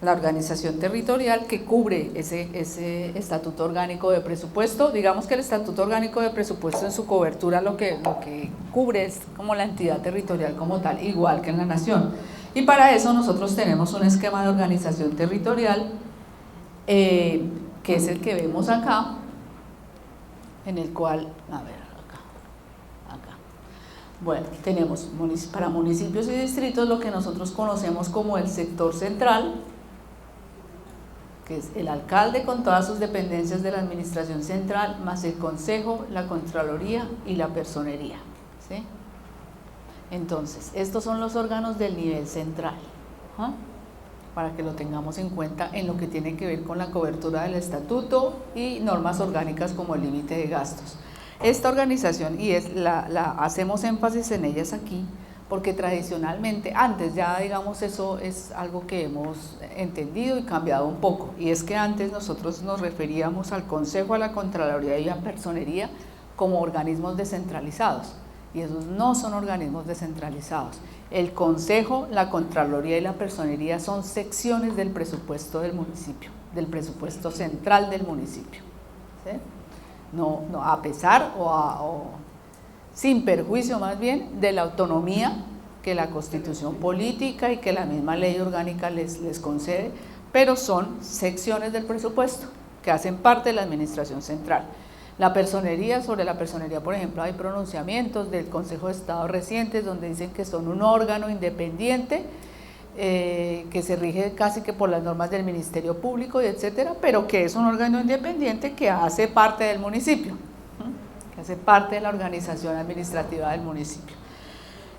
la organización territorial que cubre ese estatuto orgánico de presupuesto. Digamos que el estatuto orgánico de presupuesto en su cobertura lo que cubre es como la entidad territorial como tal, igual que en la nación. Y para eso nosotros tenemos un esquema de organización territorial que es el que vemos acá, en el cual, a ver, acá. Bueno, tenemos para municipios y distritos lo que nosotros conocemos como el sector central, que es el alcalde con todas sus dependencias de la administración central, más el consejo, la contraloría y la personería, ¿sí? Entonces, estos son los órganos del nivel central, ¿ah? Para que lo tengamos en cuenta en lo que tiene que ver con la cobertura del estatuto y normas orgánicas como el límite de gastos. Esta organización, y hacemos énfasis en ellas aquí, porque tradicionalmente, antes ya digamos eso es algo que hemos entendido y cambiado un poco, y es que antes nosotros nos referíamos al Consejo, a la Contraloría y a la Personería como organismos descentralizados, y esos no son organismos descentralizados. El Consejo, la Contraloría y la Personería son secciones del presupuesto del municipio, del presupuesto central del municipio, ¿sí? No, a pesar o sin perjuicio más bien de la autonomía que la Constitución política y que la misma ley orgánica les concede, pero son secciones del presupuesto que hacen parte de la administración central. La personería, sobre la personería, por ejemplo, hay pronunciamientos del Consejo de Estado recientes donde dicen que son un órgano independiente que se rige casi que por las normas del Ministerio Público y etcétera, pero que es un órgano independiente que hace parte del municipio, que hace parte de la organización administrativa del municipio.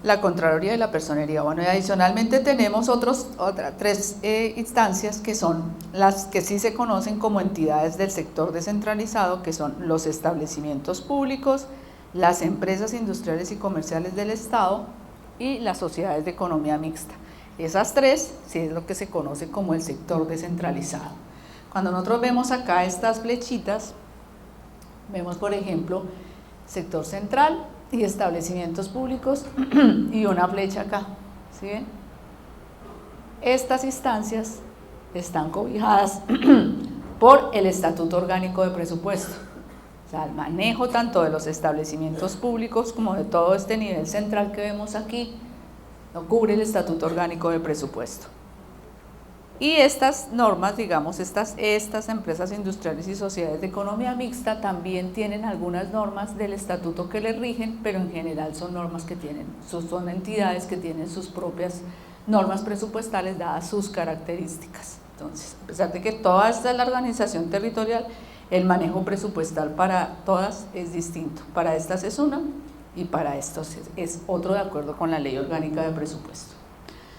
La Contraloría y la Personería. Bueno, y adicionalmente tenemos otras tres instancias que son las que sí se conocen como entidades del sector descentralizado, que son los establecimientos públicos, las empresas industriales y comerciales del Estado y las sociedades de economía mixta. Esas tres sí es lo que se conoce como el sector descentralizado. Cuando nosotros vemos acá estas flechitas, vemos por ejemplo sector central y establecimientos públicos y una flecha acá, ¿sí ven? Estas instancias están cobijadas por el Estatuto Orgánico de Presupuesto, o sea, el manejo tanto de los establecimientos públicos como de todo este nivel central que vemos aquí, lo cubre el Estatuto Orgánico de Presupuesto. Y estas normas, digamos, estas empresas industriales y sociedades de economía mixta también tienen algunas normas del estatuto que les rigen, pero en general son normas que son entidades que tienen sus propias normas presupuestales dadas sus características. Entonces, a pesar de que toda esta es la organización territorial, el manejo presupuestal para todas es distinto. Para estas es una y para estos es otro de acuerdo con la Ley Orgánica de Presupuesto.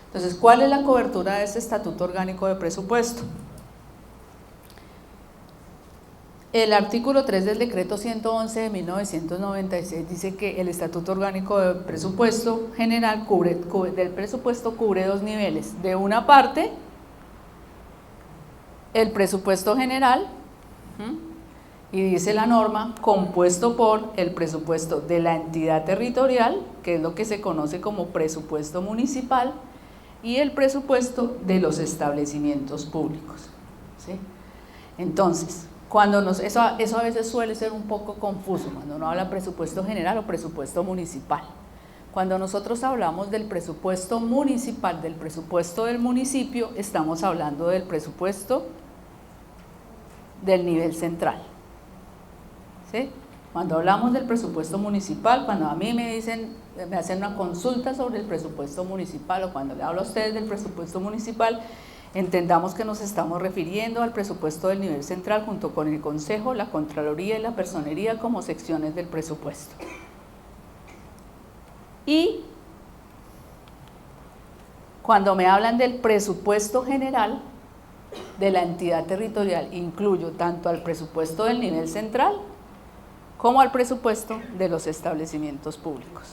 Entonces, ¿cuál es la cobertura de este Estatuto Orgánico de Presupuesto? El artículo 3 del decreto 111 de 1996 dice que el Estatuto Orgánico de Presupuesto General del presupuesto cubre dos niveles. De una parte, el presupuesto general, y dice la norma, compuesto por el presupuesto de la entidad territorial, que es lo que se conoce como presupuesto municipal, y el presupuesto de los establecimientos públicos, ¿sí? Entonces, eso a veces suele ser un poco confuso cuando uno habla de presupuesto general o presupuesto municipal. Cuando nosotros hablamos del presupuesto municipal, del presupuesto del municipio, estamos hablando del presupuesto del nivel central, ¿sí? Cuando hablamos del presupuesto municipal, cuando a mí me hacen una consulta sobre el presupuesto municipal o cuando le hablo a ustedes del presupuesto municipal, entendamos que nos estamos refiriendo al presupuesto del nivel central junto con el Consejo, la Contraloría y la Personería como secciones del presupuesto. Y cuando me hablan del presupuesto general de la entidad territorial, incluyo tanto al presupuesto del nivel central como al presupuesto de los establecimientos públicos.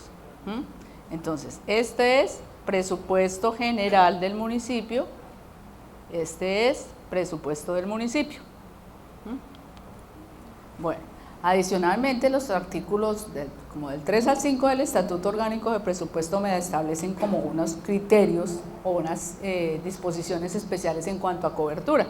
Entonces, este es presupuesto general del municipio, este es presupuesto del municipio. Bueno, Adicionalmente, los artículos como del 3 al 5 del Estatuto Orgánico de Presupuesto me establecen como unos criterios o unas disposiciones especiales en cuanto a cobertura.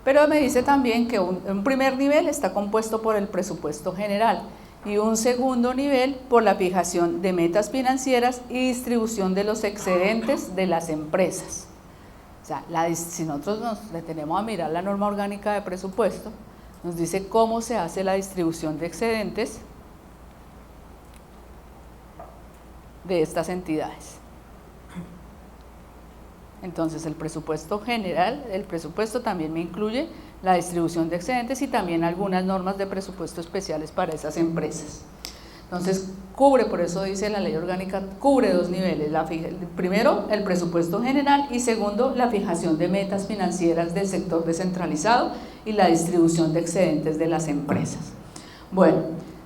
Pero me dice también que un primer nivel está compuesto por el presupuesto general y un segundo nivel por la fijación de metas financieras y distribución de los excedentes de las empresas. O sea, si nosotros nos detenemos a mirar la norma orgánica de presupuesto, nos dice cómo se hace la distribución de excedentes de estas entidades. Entonces, el presupuesto general, el presupuesto también me incluye la distribución de excedentes y también algunas normas de presupuesto especiales para esas empresas. Entonces, cubre, por eso dice la ley orgánica, cubre dos niveles, primero el presupuesto general y segundo la fijación de metas financieras del sector descentralizado y la distribución de excedentes de las empresas. Bueno,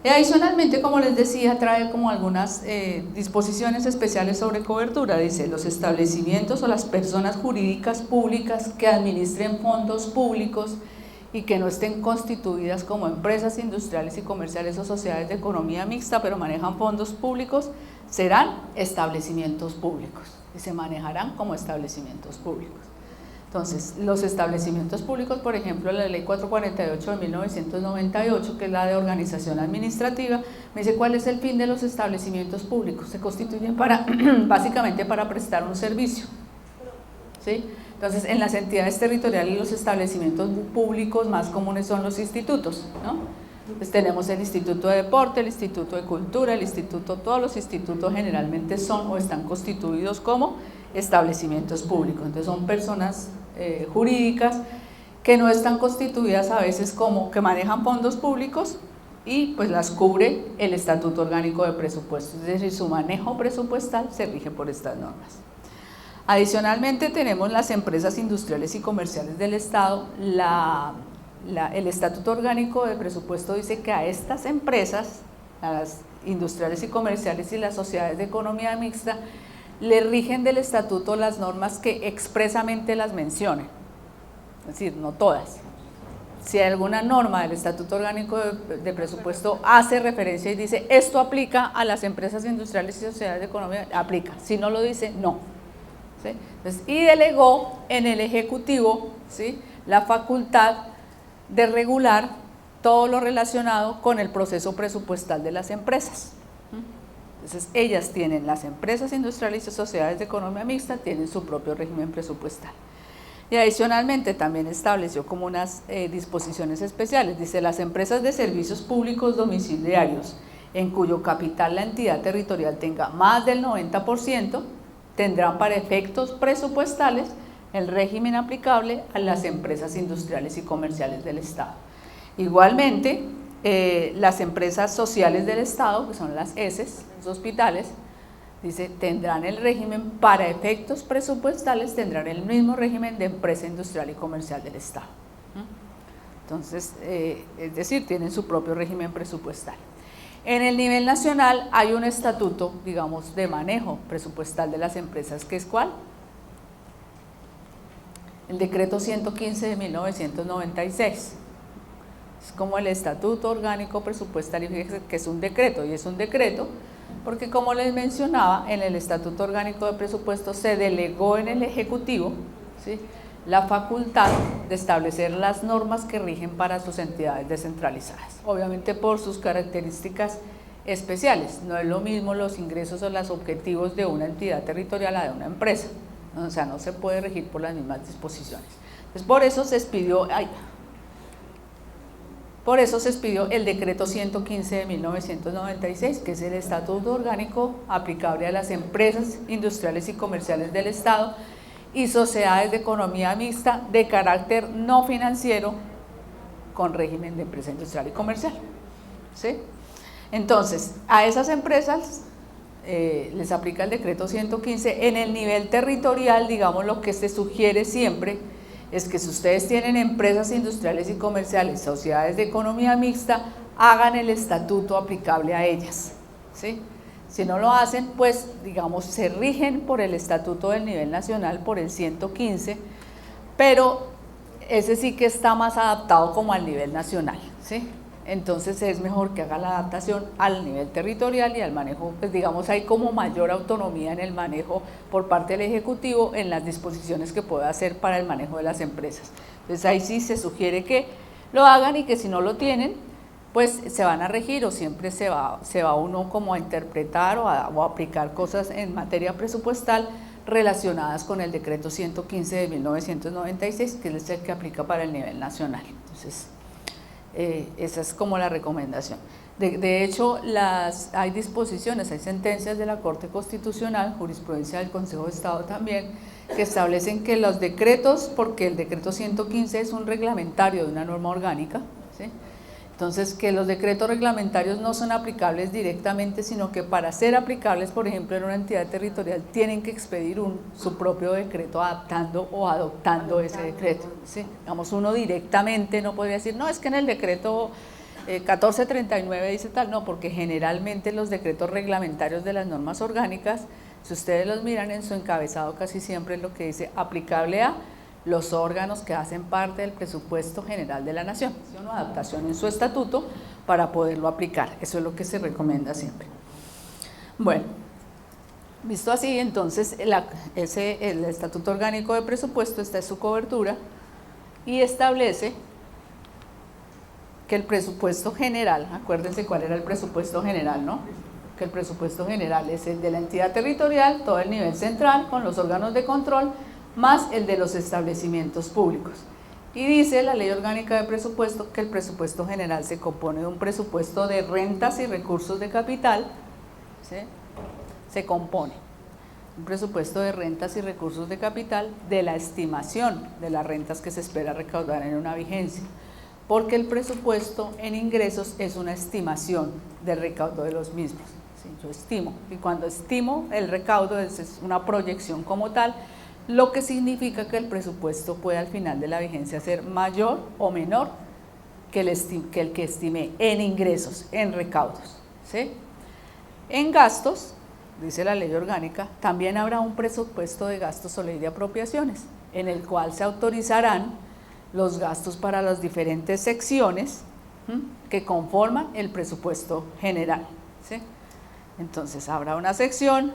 y adicionalmente, como les decía, trae como algunas disposiciones especiales sobre cobertura. Dice, los establecimientos o las personas jurídicas públicas que administren fondos públicos y que no estén constituidas como empresas industriales y comerciales o sociedades de economía mixta, pero manejan fondos públicos, serán establecimientos públicos y se manejarán como establecimientos públicos. Entonces, los establecimientos públicos, por ejemplo, la ley 448 de 1998, que es la de organización administrativa, me dice cuál es el fin de los establecimientos públicos. Se constituyen básicamente para prestar un servicio, ¿sí? Entonces, en las entidades territoriales los establecimientos públicos más comunes son los institutos, ¿no? Pues tenemos el Instituto de Deporte, el Instituto de Cultura, el Instituto, todos los institutos generalmente son o están constituidos como establecimientos públicos. Entonces son personas jurídicas que no están constituidas a veces como que manejan fondos públicos y pues las cubre el Estatuto Orgánico de Presupuestos, es decir, su manejo presupuestal se rige por estas normas. Adicionalmente tenemos las empresas industriales y comerciales del Estado. El Estatuto Orgánico de Presupuesto dice que a estas empresas, a las industriales y comerciales y las sociedades de economía mixta, le rigen del estatuto las normas que expresamente las mencionen, es decir, no todas. Si alguna norma del Estatuto Orgánico de Presupuesto hace referencia y dice esto aplica a las empresas industriales y sociedades de economía, aplica, si no lo dice, no. ¿Sí? Entonces, y delegó en el Ejecutivo, ¿sí?, la facultad de regular todo lo relacionado con el proceso presupuestal de las empresas. Entonces, ellas tienen, las empresas industriales y sociedades de economía mixta tienen su propio régimen presupuestal. Y adicionalmente también estableció como unas disposiciones especiales. Dice, las empresas de servicios públicos domiciliarios en cuyo capital la entidad territorial tenga más del 90%, tendrán para efectos presupuestales el régimen aplicable a las empresas industriales y comerciales del Estado. Igualmente, las empresas sociales del Estado, que son las ESES, los hospitales, dice, tendrán el régimen para efectos presupuestales, tendrán el mismo régimen de empresa industrial y comercial del Estado. Entonces, es decir, tienen su propio régimen presupuestal. En el nivel nacional hay un estatuto, digamos, de manejo presupuestal de las empresas, que es ¿cuál? El decreto 115 de 1996. Es como el Estatuto Orgánico Presupuestal, y fíjense que es un decreto, y es un decreto porque, como les mencionaba, en el Estatuto Orgánico de Presupuesto se delegó en el Ejecutivo, ¿sí?, la facultad de establecer las normas que rigen para sus entidades descentralizadas, obviamente por sus características especiales. No es lo mismo los ingresos o los objetivos de una entidad territorial a de una empresa, ¿no? O sea, no se puede regir por las mismas disposiciones. Entonces, por eso se expidió el decreto 115 de 1996, que es el Estatuto Orgánico aplicable a las empresas industriales y comerciales del Estado y sociedades de economía mixta de carácter no financiero con régimen de empresa industrial y comercial, ¿sí? Entonces, a esas empresas les aplica el decreto 115. En el nivel territorial, digamos, lo que se sugiere siempre es que si ustedes tienen empresas industriales y comerciales, sociedades de economía mixta, hagan el estatuto aplicable a ellas, ¿sí? Si no lo hacen, pues, digamos, se rigen por el estatuto del nivel nacional, por el 115, pero ese sí que está más adaptado como al nivel nacional, ¿sí? entonces es mejor que haga la adaptación al nivel territorial y al manejo, pues digamos, hay como mayor autonomía en el manejo por parte del Ejecutivo en las disposiciones que pueda hacer para el manejo de las empresas. Entonces ahí sí se sugiere que lo hagan y que si no lo tienen, pues se van a regir o siempre se va uno como a interpretar o a aplicar cosas en materia presupuestal relacionadas con el decreto 115 de 1996, que es el que aplica para el nivel nacional. Entonces, esa es como la recomendación. De hecho, hay disposiciones, hay sentencias de la Corte Constitucional, jurisprudencia del Consejo de Estado también, que establecen que los decretos, porque el decreto 115 es un reglamentario de una norma orgánica, ¿sí? Entonces, que los decretos reglamentarios no son aplicables directamente, sino que para ser aplicables, por ejemplo, en una entidad territorial, tienen que expedir su propio decreto adaptando o adoptando ese decreto, ¿sí? Digamos, uno directamente no podría decir, no, es que en el decreto 1439 dice tal, no, porque generalmente los decretos reglamentarios de las normas orgánicas, si ustedes los miran en su encabezado, casi siempre es lo que dice aplicable a los órganos que hacen parte del presupuesto general de la Nación, o adaptación en su estatuto para poderlo aplicar. Eso es lo que se recomienda siempre. Bueno, visto así, entonces el Estatuto Orgánico de Presupuesto, esta es su cobertura, y establece que el presupuesto general, acuérdense cuál era el presupuesto general, ¿no? Que el presupuesto general es el de la entidad territorial, todo el nivel central, con los órganos de control, más el de los establecimientos públicos. Y dice la Ley Orgánica de Presupuesto que el presupuesto general se compone de un presupuesto de rentas y recursos de capital, ¿sí? Se compone un presupuesto de rentas y recursos de capital de la estimación de las rentas que se espera recaudar en una vigencia, porque el presupuesto en ingresos es una estimación del recaudo de los mismos, ¿sí? Yo estimo, y cuando estimo el recaudo es una proyección como tal, lo que significa que el presupuesto puede al final de la vigencia ser mayor o menor que el que estimé en ingresos, en recaudos, ¿sí? En gastos, dice la ley orgánica, también habrá un presupuesto de gastos o ley de apropiaciones, en el cual se autorizarán los gastos para las diferentes secciones que conforman el presupuesto general, ¿sí? Entonces habrá una sección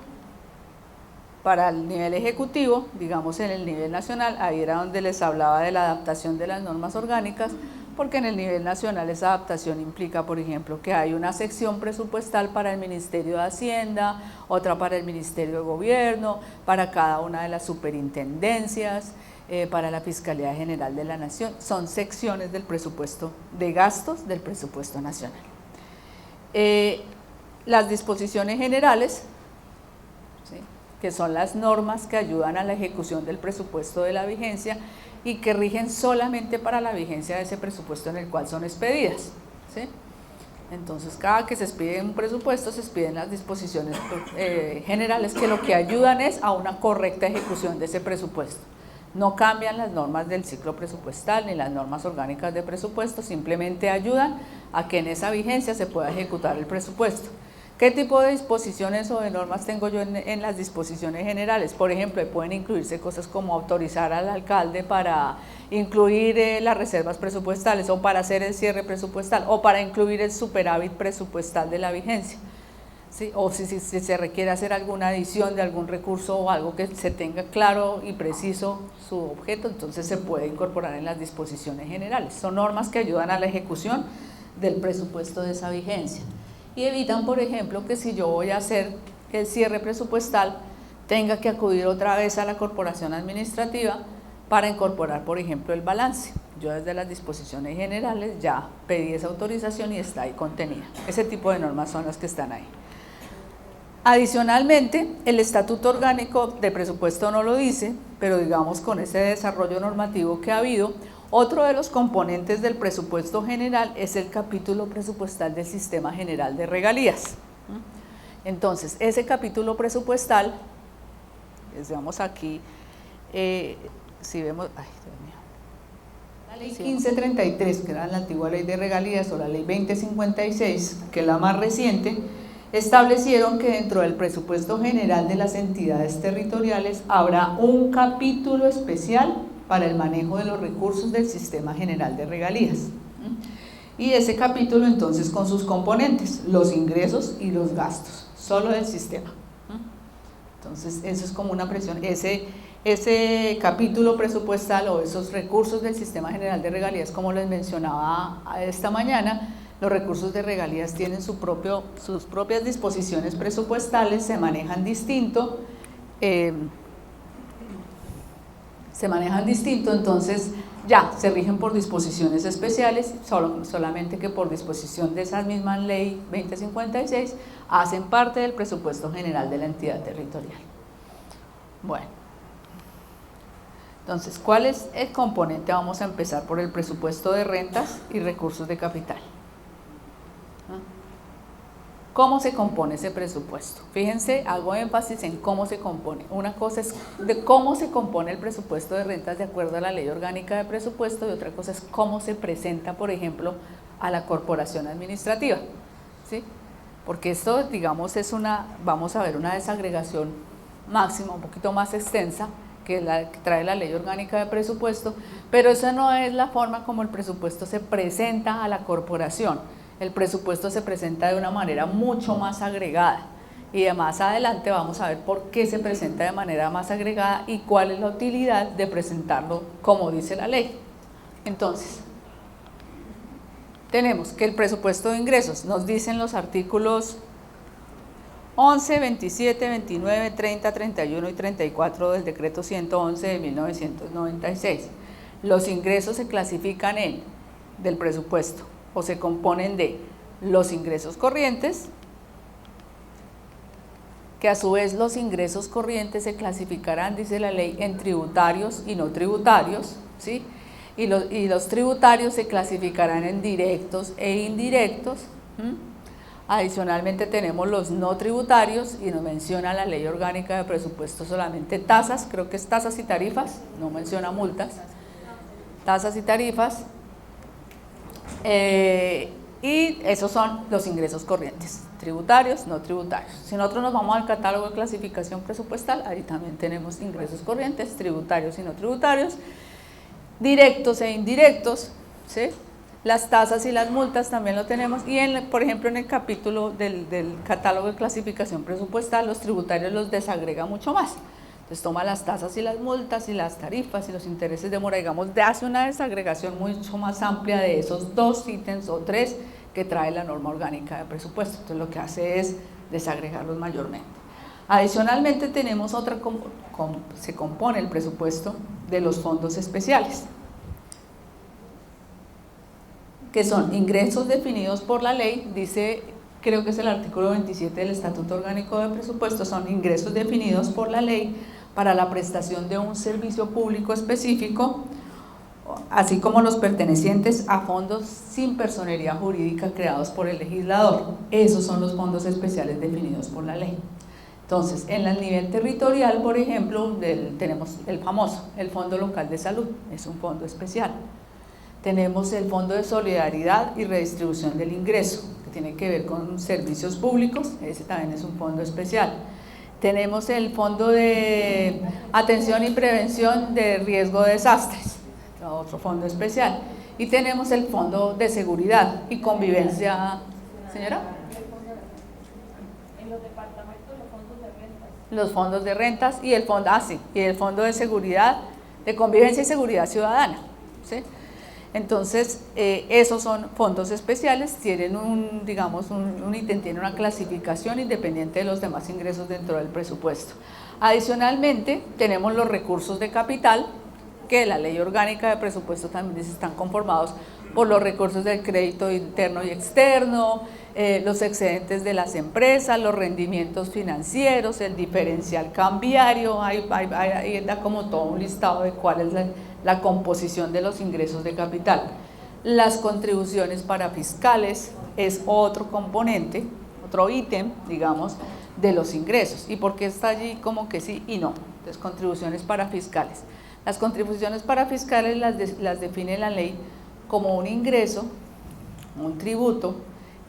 para el nivel ejecutivo, digamos en el nivel nacional, ahí era donde les hablaba de la adaptación de las normas orgánicas, porque en el nivel nacional esa adaptación implica, por ejemplo, que hay una sección presupuestal para el Ministerio de Hacienda, otra para el Ministerio de Gobierno, para cada una de las superintendencias, para la Fiscalía General de la Nación, son secciones del presupuesto de gastos del presupuesto nacional. Las disposiciones generales, ¿sí?, que son las normas que ayudan a la ejecución del presupuesto de la vigencia y que rigen solamente para la vigencia de ese presupuesto en el cual son expedidas, ¿sí? Entonces, cada que se expide un presupuesto, se expiden las disposiciones generales que lo que ayudan es a una correcta ejecución de ese presupuesto. No cambian las normas del ciclo presupuestal ni las normas orgánicas de presupuesto, simplemente ayudan a que en esa vigencia se pueda ejecutar el presupuesto. ¿Qué tipo de disposiciones o de normas tengo yo en las disposiciones generales? Por ejemplo, pueden incluirse cosas como autorizar al alcalde para incluir las reservas presupuestales o para hacer el cierre presupuestal o para incluir el superávit presupuestal de la vigencia, ¿sí? O si se requiere hacer alguna adición de algún recurso o algo que se tenga claro y preciso su objeto, entonces se puede incorporar en las disposiciones generales. Son normas que ayudan a la ejecución del presupuesto de esa vigencia. Y evitan, por ejemplo, que si yo voy a hacer el cierre presupuestal, tenga que acudir otra vez a la corporación administrativa para incorporar, por ejemplo, el balance. Yo desde las disposiciones generales ya pedí esa autorización y está ahí contenida. Ese tipo de normas son las que están ahí. Adicionalmente, el Estatuto Orgánico de Presupuesto no lo dice, pero digamos con ese desarrollo normativo que ha habido, otro de los componentes del presupuesto general es el capítulo presupuestal del Sistema General de Regalías. Entonces, ese capítulo presupuestal, veamos aquí, si vemos, ay, Dios mío, la ley 1533, que era la antigua ley de regalías, o la ley 2056, que es la más reciente, establecieron que dentro del presupuesto general de las entidades territoriales habrá un capítulo especial para el manejo de los recursos del Sistema General de Regalías. y ese capítulo entonces con sus componentes, los ingresos y los gastos, solo del sistema. Entonces eso es como una presión, ese capítulo presupuestal o esos recursos del Sistema General de Regalías, como les mencionaba esta mañana, los recursos de regalías tienen sus propias disposiciones presupuestales, se manejan distinto, entonces ya se rigen por disposiciones especiales, solamente que por disposición de esa misma ley 2056 hacen parte del presupuesto general de la entidad territorial. Bueno, entonces, ¿cuál es el componente? Vamos a empezar por el presupuesto de rentas y recursos de capital. ¿Cómo se compone ese presupuesto? Fíjense, hago énfasis en cómo se compone. Una cosa es de cómo se compone el presupuesto de rentas de acuerdo a la Ley Orgánica de Presupuesto y otra cosa es cómo se presenta, por ejemplo, a la corporación administrativa, ¿sí? Porque esto, digamos, vamos a ver una desagregación máxima, un poquito más extensa, que la que trae la Ley Orgánica de Presupuesto, pero esa no es la forma como el presupuesto se presenta a la corporación. El presupuesto se presenta de una manera mucho más agregada y de más adelante vamos a ver por qué se presenta de manera más agregada y cuál es la utilidad de presentarlo como dice la ley. Entonces, tenemos que el presupuesto de ingresos, nos dicen los artículos 11, 27, 29, 30, 31 y 34 del decreto 111 de 1996. Los ingresos se clasifican del presupuesto o se componen de los ingresos corrientes, que a su vez los ingresos corrientes se clasificarán, dice la ley, en tributarios y no tributarios, ¿sí? Y los tributarios se clasificarán en directos e indirectos. Adicionalmente tenemos los no tributarios y nos menciona la Ley Orgánica de Presupuesto solamente tasas, creo que es tasas y tarifas, no menciona multas, tasas y tarifas, y esos son los ingresos corrientes, tributarios, no tributarios. Si nosotros nos vamos al catálogo de clasificación presupuestal, ahí también tenemos ingresos corrientes, tributarios y no tributarios, directos e indirectos, ¿sí? Las tasas y las multas también lo tenemos y por ejemplo en el capítulo del catálogo de clasificación presupuestal los tributarios los desagrega mucho más. Entonces toma las tasas y las multas y las tarifas y los intereses de mora, digamos, hace una desagregación mucho más amplia de esos dos ítems o tres que trae la norma orgánica de presupuesto. Entonces lo que hace es desagregarlos mayormente. Adicionalmente tenemos se compone el presupuesto de los fondos especiales, que son ingresos definidos por la ley, dice, creo que es el artículo 27 del Estatuto Orgánico de Presupuesto, son ingresos definidos por la ley para la prestación de un servicio público específico, así como los pertenecientes a fondos sin personería jurídica creados por el legislador. Esos son los fondos especiales definidos por la ley. Entonces, en el nivel territorial, por ejemplo, tenemos el famoso, el Fondo Local de Salud, es un fondo especial. Tenemos el Fondo de Solidaridad y Redistribución del Ingreso, que tiene que ver con servicios públicos, ese también es un fondo especial. Tenemos el Fondo de Atención y Prevención de Riesgo de Desastres, otro fondo especial. Y tenemos el Fondo de Seguridad y Convivencia, señora. En los departamentos los fondos de rentas. Los fondos de rentas y el Fondo de Seguridad, de Convivencia y Seguridad Ciudadana, ¿sí? Entonces, esos son fondos especiales, tienen un ítem, tiene una clasificación independiente de los demás ingresos dentro del presupuesto. Adicionalmente, tenemos los recursos de capital, que la Ley Orgánica de Presupuesto también dice están conformados por los recursos del crédito interno y externo, los excedentes de las empresas, los rendimientos financieros, el diferencial cambiario, ahí da como todo un listado de cuál es la composición de los ingresos de capital. Las contribuciones parafiscales es otro componente, otro ítem, digamos, de los ingresos. ¿Y por qué está allí como que sí y no? Entonces, contribuciones parafiscales. Las contribuciones parafiscales las define la ley como un ingreso, un tributo,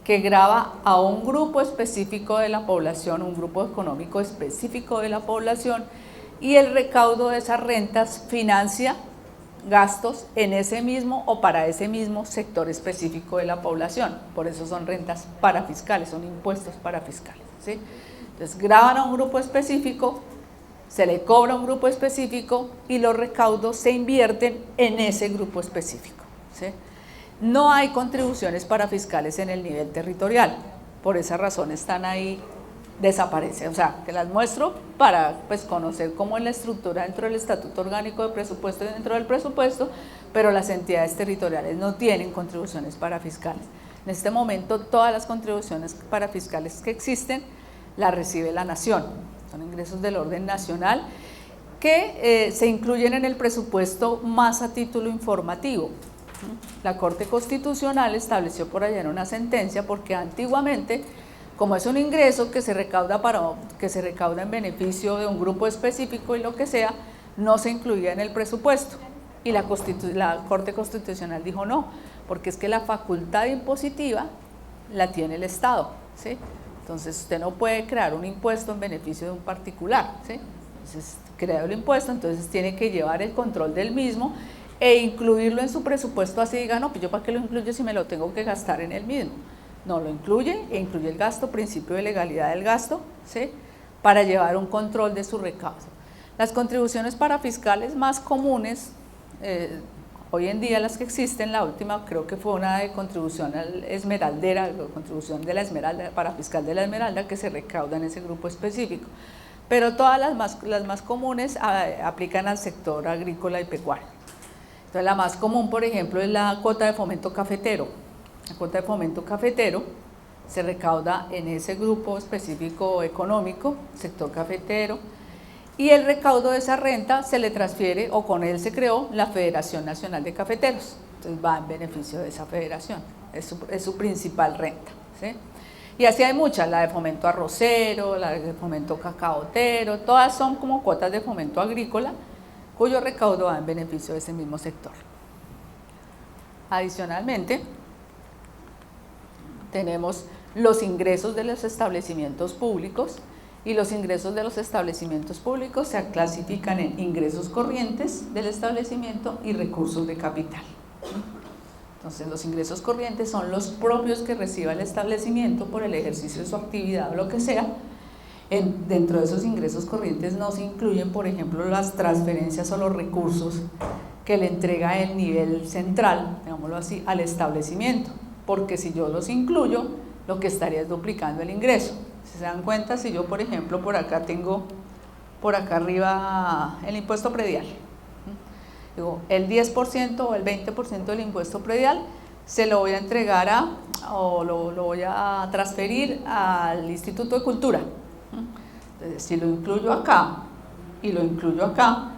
que grava a un grupo específico de la población, un grupo económico específico de la población, y el recaudo de esas rentas financia gastos en ese mismo o para ese mismo sector específico de la población. Por eso son rentas parafiscales, son impuestos parafiscales, ¿sí? Entonces graban a un grupo específico, se le cobra a un grupo específico y los recaudos se invierten en ese grupo específico, ¿sí? No hay contribuciones parafiscales en el nivel territorial, por esa razón están ahí, desaparecen. O sea, te las muestro para pues, conocer cómo es la estructura dentro del Estatuto Orgánico de Presupuesto y dentro del presupuesto, pero las entidades territoriales no tienen contribuciones parafiscales. En este momento todas las contribuciones parafiscales que existen las recibe la Nación, son ingresos del orden nacional que se incluyen en el presupuesto más a título informativo. La Corte Constitucional estableció por allá en una sentencia, porque antiguamente, como es un ingreso que se recauda en beneficio de un grupo específico y lo que sea, no se incluía en el presupuesto. Y la Corte Constitucional dijo no, porque es que la facultad impositiva la tiene el Estado, ¿sí? Entonces usted no puede crear un impuesto en beneficio de un particular, ¿sí? Entonces crea el impuesto, entonces tiene que llevar el control del mismo e incluirlo en su presupuesto, así diga, no, pues yo para qué lo incluyo si me lo tengo que gastar en el mismo. No, lo incluye e incluye el gasto, principio de legalidad del gasto, ¿sí? Para llevar un control de su recaudo. Las contribuciones parafiscales más comunes, hoy en día las que existen, la última creo que fue una de contribución al esmeraldera, contribución de la esmeralda, parafiscal de la esmeralda, que se recauda en ese grupo específico. Pero todas las más comunes aplican al sector agrícola y pecuario. Entonces la más común, por ejemplo, es la cuota de fomento cafetero. La cuota de fomento cafetero se recauda en ese grupo específico económico, sector cafetero, y el recaudo de esa renta se le transfiere, o con él se creó, la Federación Nacional de Cafeteros. Entonces va en beneficio de esa federación, es su principal renta, ¿sí? Y así hay muchas, la de fomento arrocero, la de fomento cacaotero, todas son como cuotas de fomento agrícola, cuyo recaudo va en beneficio de ese mismo sector. Adicionalmente, tenemos los ingresos de los establecimientos públicos, y los ingresos de los establecimientos públicos se clasifican en ingresos corrientes del establecimiento y recursos de capital. Entonces, los ingresos corrientes son los propios que reciba el establecimiento por el ejercicio de su actividad o lo que sea. Dentro de esos ingresos corrientes no se incluyen, por ejemplo, las transferencias o los recursos que le entrega el nivel central, digámoslo así, al establecimiento, porque si yo los incluyo, lo que estaría es duplicando el ingreso. Si se dan cuenta, si yo, por ejemplo, por acá tengo, por acá arriba, el impuesto predial, digo, el 10% o el 20% del impuesto predial se lo voy a entregar o lo voy a transferir al Instituto de Cultura. Entonces, si lo incluyo acá y lo incluyo acá,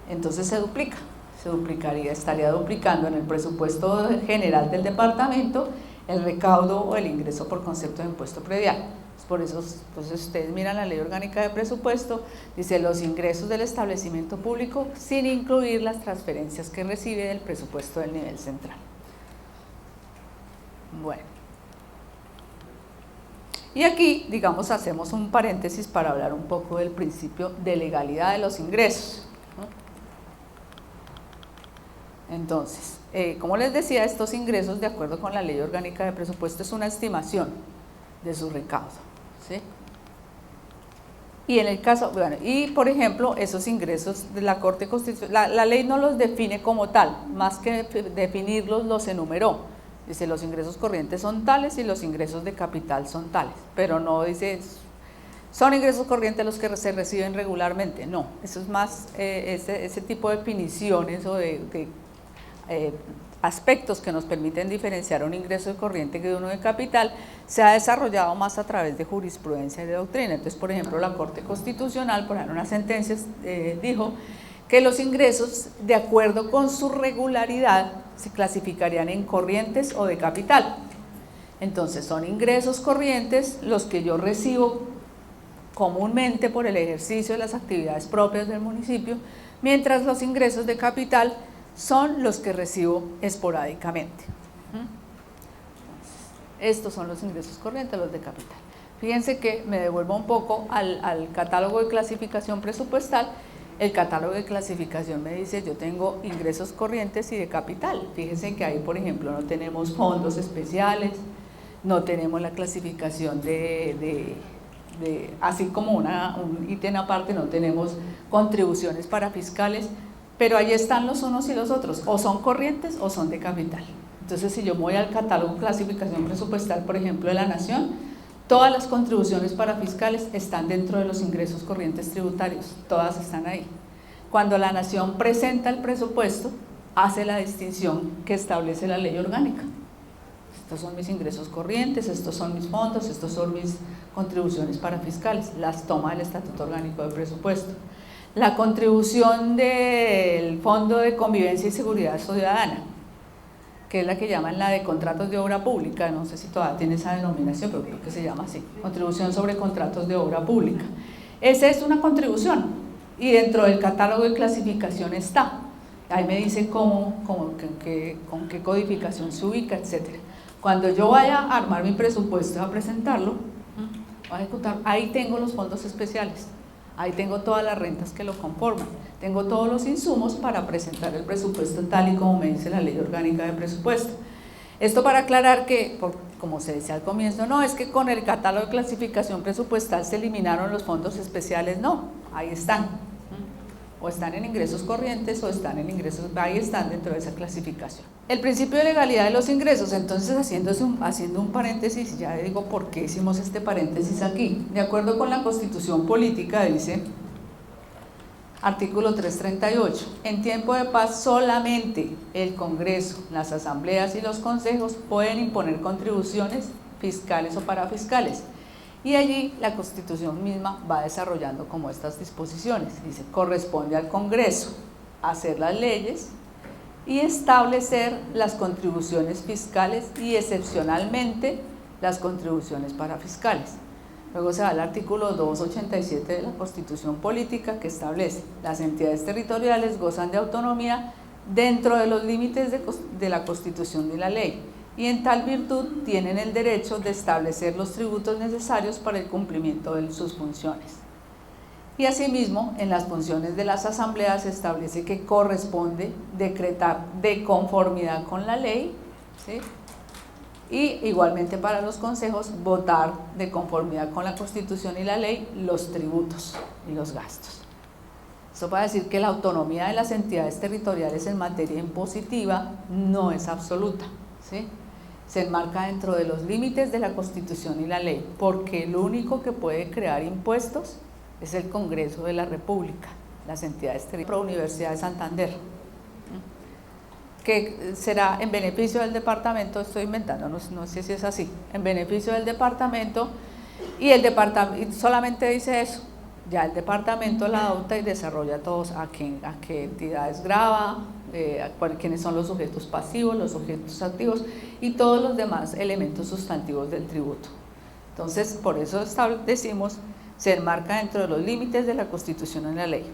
entonces se duplicaría, estaría duplicando en el presupuesto general del departamento el recaudo o el ingreso por concepto de impuesto predial. Por eso, pues, ustedes miran la Ley Orgánica de Presupuesto, dice los ingresos del establecimiento público sin incluir las transferencias que recibe del presupuesto del nivel central. Bueno. Y aquí, digamos, hacemos un paréntesis para hablar un poco del principio de legalidad de los ingresos, ¿no? Entonces, como les decía, estos ingresos, de acuerdo con la Ley Orgánica de Presupuesto, es una estimación de su recaudo, ¿sí? Y en el caso, bueno, y por ejemplo, esos ingresos de la Corte Constitucional, la ley no los define como tal, más que definirlos, los enumeró. Dice, los ingresos corrientes son tales y los ingresos de capital son tales, pero no dice, son ingresos corrientes los que se reciben regularmente, no, eso es más ese tipo de definiciones o de aspectos que nos permiten diferenciar un ingreso de corriente de uno de capital, se ha desarrollado más a través de jurisprudencia y de doctrina. Entonces, por ejemplo, la Corte Constitucional, por una sentencia, dijo que los ingresos, de acuerdo con su regularidad, se clasificarían en corrientes o de capital. Entonces, son ingresos corrientes los que yo recibo comúnmente por el ejercicio de las actividades propias del municipio, mientras los ingresos de capital son los que recibo esporádicamente. Estos son los ingresos corrientes, los de capital. Fíjense que me devuelvo un poco al catálogo de clasificación presupuestal, El catálogo de clasificación me dice, yo tengo ingresos corrientes y de capital. Fíjense que ahí, por ejemplo, no tenemos fondos especiales, no tenemos la clasificación así como un ítem aparte, no tenemos contribuciones para fiscales, pero ahí están los unos y los otros, o son corrientes o son de capital. Entonces, si yo voy al catálogo de clasificación presupuestal, por ejemplo, de la Nación, todas las contribuciones para fiscales están dentro de los ingresos corrientes tributarios, todas están ahí. Cuando la Nación presenta el presupuesto, hace la distinción que establece la ley orgánica. Estos son mis ingresos corrientes, estos son mis fondos, estos son mis contribuciones para fiscales, las toma el Estatuto Orgánico de Presupuesto. La contribución del Fondo de Convivencia y Seguridad Ciudadana, que es la que llaman la de contratos de obra pública, no sé si todavía tiene esa denominación, pero creo que se llama así, contribución sobre contratos de obra pública. Esa es una contribución y dentro del catálogo de clasificación está. Ahí me dice con qué codificación se ubica, etc. Cuando yo vaya a armar mi presupuesto, a presentarlo, a ejecutar, ahí tengo los fondos especiales, ahí tengo todas las rentas que lo conforman, tengo todos los insumos para presentar el presupuesto tal y como me dice la ley orgánica de presupuesto. Esto para aclarar que, como se decía al comienzo, no, es que con el catálogo de clasificación presupuestal se eliminaron los fondos especiales, no, ahí están, o están en ingresos corrientes o están en ingresos, ahí están dentro de esa clasificación. El principio de legalidad de los ingresos, entonces haciendo un paréntesis, ya digo por qué hicimos este paréntesis aquí. De acuerdo con la Constitución Política, dice, artículo 338, en tiempo de paz solamente el Congreso, las asambleas y los consejos pueden imponer contribuciones fiscales o parafiscales. Y allí la Constitución misma va desarrollando como estas disposiciones. Dice, corresponde al Congreso hacer las leyes y establecer las contribuciones fiscales y excepcionalmente las contribuciones parafiscales. Luego se va al artículo 287 de la Constitución Política que establece, las entidades territoriales gozan de autonomía dentro de los límites de la Constitución y la ley, y en tal virtud tienen el derecho de establecer los tributos necesarios para el cumplimiento de sus funciones. Y asimismo, en las funciones de las asambleas se establece que corresponde decretar de conformidad con la ley, ¿sí? Y igualmente para los consejos votar de conformidad con la Constitución y la ley los tributos y los gastos. Esto para decir que la autonomía de las entidades territoriales en materia impositiva no es absoluta, ¿sí? Se enmarca dentro de los límites de la Constitución y la ley, porque lo único que puede crear impuestos es el Congreso de la República, las entidades territoriales, Universidad de Santander, que será en beneficio del departamento, estoy inventando, no sé si es así, en beneficio del departamento, y el departamento solamente dice eso, ya el departamento la adopta y desarrolla todos a qué entidades grava, quiénes son los sujetos pasivos, los sujetos activos y todos los demás elementos sustantivos del tributo. Entonces, por eso decimos, se enmarca dentro de los límites de la Constitución y la ley.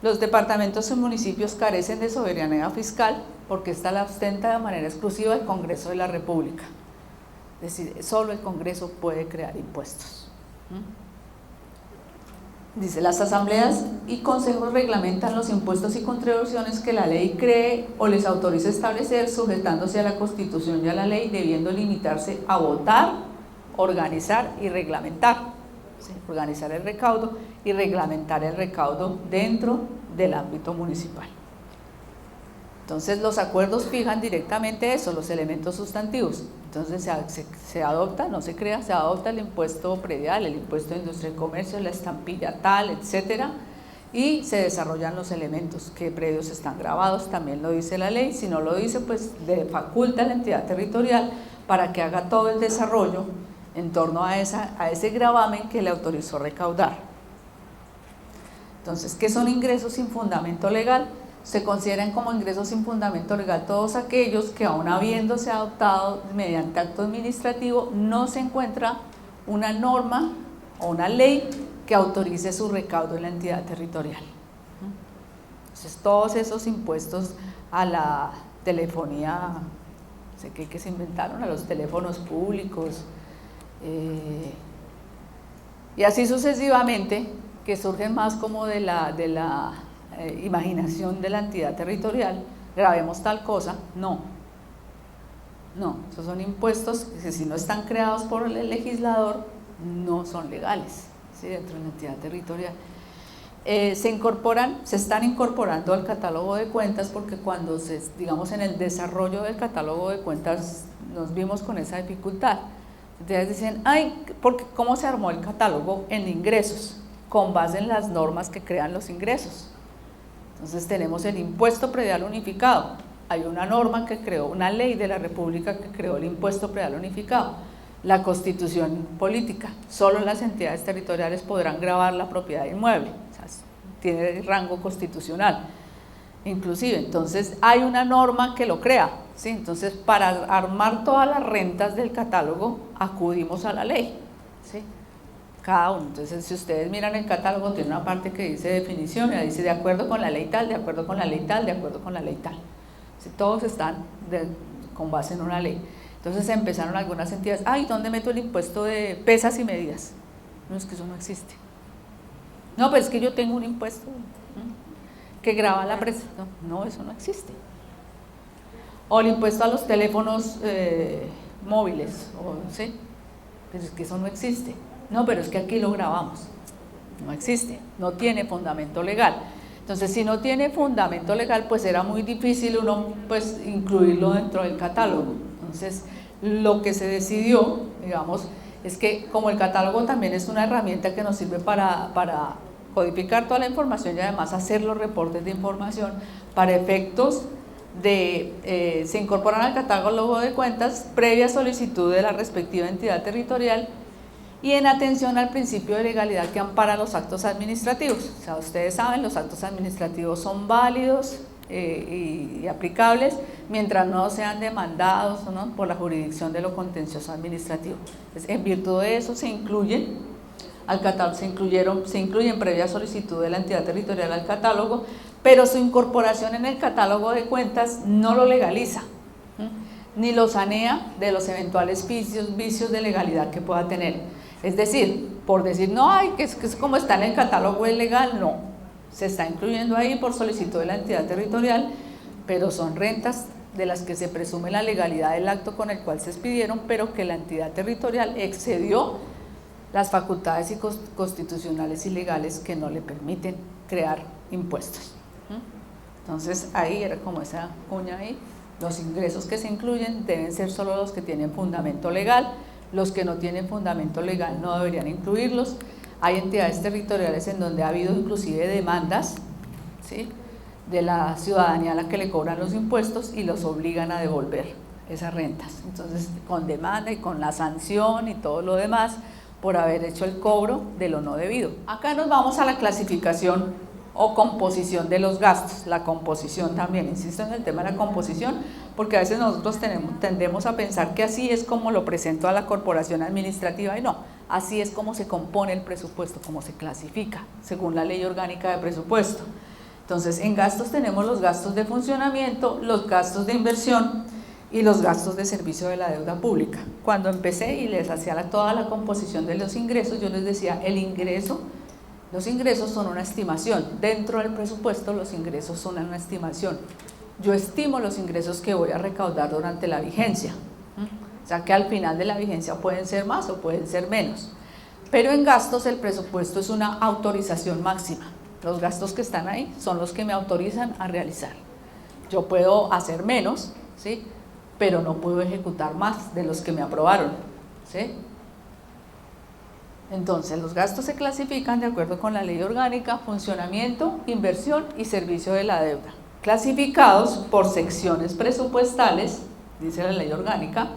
Los departamentos y municipios carecen de soberanía fiscal porque esta la ostenta de manera exclusiva el Congreso de la República. Es decir, solo el Congreso puede crear impuestos. Dice, las asambleas y consejos reglamentan los impuestos y contribuciones que la ley cree o les autoriza establecer, sujetándose a la Constitución y a la ley, debiendo limitarse a votar, organizar y reglamentar. ¿Sí? Organizar el recaudo y reglamentar el recaudo dentro del ámbito municipal. Entonces los acuerdos fijan directamente eso, los elementos sustantivos. Entonces se adopta, no se crea, se adopta el impuesto predial, el impuesto de industria y comercio, la estampilla tal, etcétera, y se desarrollan los elementos que predios están grabados, también lo dice la ley. Si no lo dice, pues le faculta a la entidad territorial para que haga todo el desarrollo en torno a ese gravamen que le autorizó recaudar. Entonces, ¿qué son ingresos sin fundamento legal? Se consideran como ingresos sin fundamento legal todos aquellos que, aun habiéndose adoptado mediante acto administrativo, no se encuentra una norma o una ley que autorice su recaudo en la entidad territorial. Entonces, todos esos impuestos a la telefonía, no sé qué que se inventaron, a los teléfonos públicos, y así sucesivamente, que surgen más como de la imaginación de la entidad territorial, grabemos tal cosa, no, esos son impuestos que si no están creados por el legislador, no son legales, ¿sí? Dentro de la entidad territorial. Se están incorporando al catálogo de cuentas porque cuando digamos en el desarrollo del catálogo de cuentas nos vimos con esa dificultad. Entonces dicen, porque ¿cómo se armó el catálogo en ingresos? Con base en las normas que crean los ingresos. Entonces tenemos el impuesto predial unificado. Hay una norma que creó, una ley de la República que creó el impuesto predial unificado. La Constitución política, solo las entidades territoriales podrán gravar la propiedad inmueble, o sea, tiene rango constitucional, inclusive. Entonces hay una norma que lo crea, ¿sí? Entonces para armar todas las rentas del catálogo acudimos a la ley, ¿sí? Cada uno. Entonces si ustedes miran el catálogo tiene una parte que dice definición, y dice de acuerdo con la ley tal, de acuerdo con la ley tal, de acuerdo con la ley tal, ¿sí? Todos están con base en una ley. Entonces empezaron algunas entidades, ¿dónde meto el impuesto de pesas y medidas? No, es que eso no existe. No, pero es que yo tengo un impuesto que grava la presa. No, eso no existe. O el impuesto a los teléfonos móviles, ¿sí? Pero es que eso no existe. No, pero es que aquí lo grabamos. No existe, no tiene fundamento legal. Entonces, si no tiene fundamento legal, pues era muy difícil uno pues incluirlo dentro del catálogo. Entonces, lo que se decidió, digamos, es que como el catálogo también es una herramienta que nos sirve para codificar toda la información y además hacer los reportes de información para efectos de, se incorporan al catálogo de cuentas previa solicitud de la respectiva entidad territorial y en atención al principio de legalidad que ampara los actos administrativos. O sea, ustedes saben, los actos administrativos son válidos y aplicables mientras no sean demandados, ¿no?, por la jurisdicción de lo contencioso administrativo. Entonces, en virtud de eso se incluyen al catálogo, se incluyen previa solicitud de la entidad territorial al catálogo, pero su incorporación en el catálogo de cuentas no lo legaliza, ni lo sanea de los eventuales vicios de legalidad que pueda tener. Es decir, por decir, no, que es como está en el catálogo es legal, no, se está incluyendo ahí por solicitud de la entidad territorial, pero son rentas de las que se presume la legalidad del acto con el cual se expidieron, pero que la entidad territorial excedió las facultades constitucionales y legales que no le permiten crear impuestos. Entonces ahí era como esa cuña ahí, los ingresos que se incluyen deben ser solo los que tienen fundamento legal, los que no tienen fundamento legal no deberían incluirlos. Hay entidades territoriales en donde ha habido inclusive demandas, ¿sí?, de la ciudadanía a la que le cobran los impuestos y los obligan a devolver esas rentas. Entonces, con demanda y con la sanción y todo lo demás por haber hecho el cobro de lo no debido. Acá nos vamos a la clasificación o composición de los gastos, la composición también, insisto en el tema de la composición, porque a veces nosotros tendemos a pensar que así es como lo presento a la corporación administrativa y no, así es como se compone el presupuesto, como se clasifica, según la ley orgánica de presupuesto. Entonces, en gastos tenemos los gastos de funcionamiento, los gastos de inversión y los gastos de servicio de la deuda pública. Cuando empecé y les hacía toda la composición de los ingresos, yo les decía, los ingresos son una estimación, dentro del presupuesto los ingresos son una estimación. Yo estimo los ingresos que voy a recaudar durante la vigencia, o sea que al final de la vigencia pueden ser más o pueden ser menos, pero en gastos el presupuesto es una autorización máxima, los gastos que están ahí son los que me autorizan a realizar. Yo puedo hacer menos, ¿sí?, pero no puedo ejecutar más de los que me aprobaron, ¿sí? Entonces, los gastos se clasifican de acuerdo con la ley orgánica, funcionamiento, inversión y servicio de la deuda, clasificados por secciones presupuestales, dice la ley orgánica,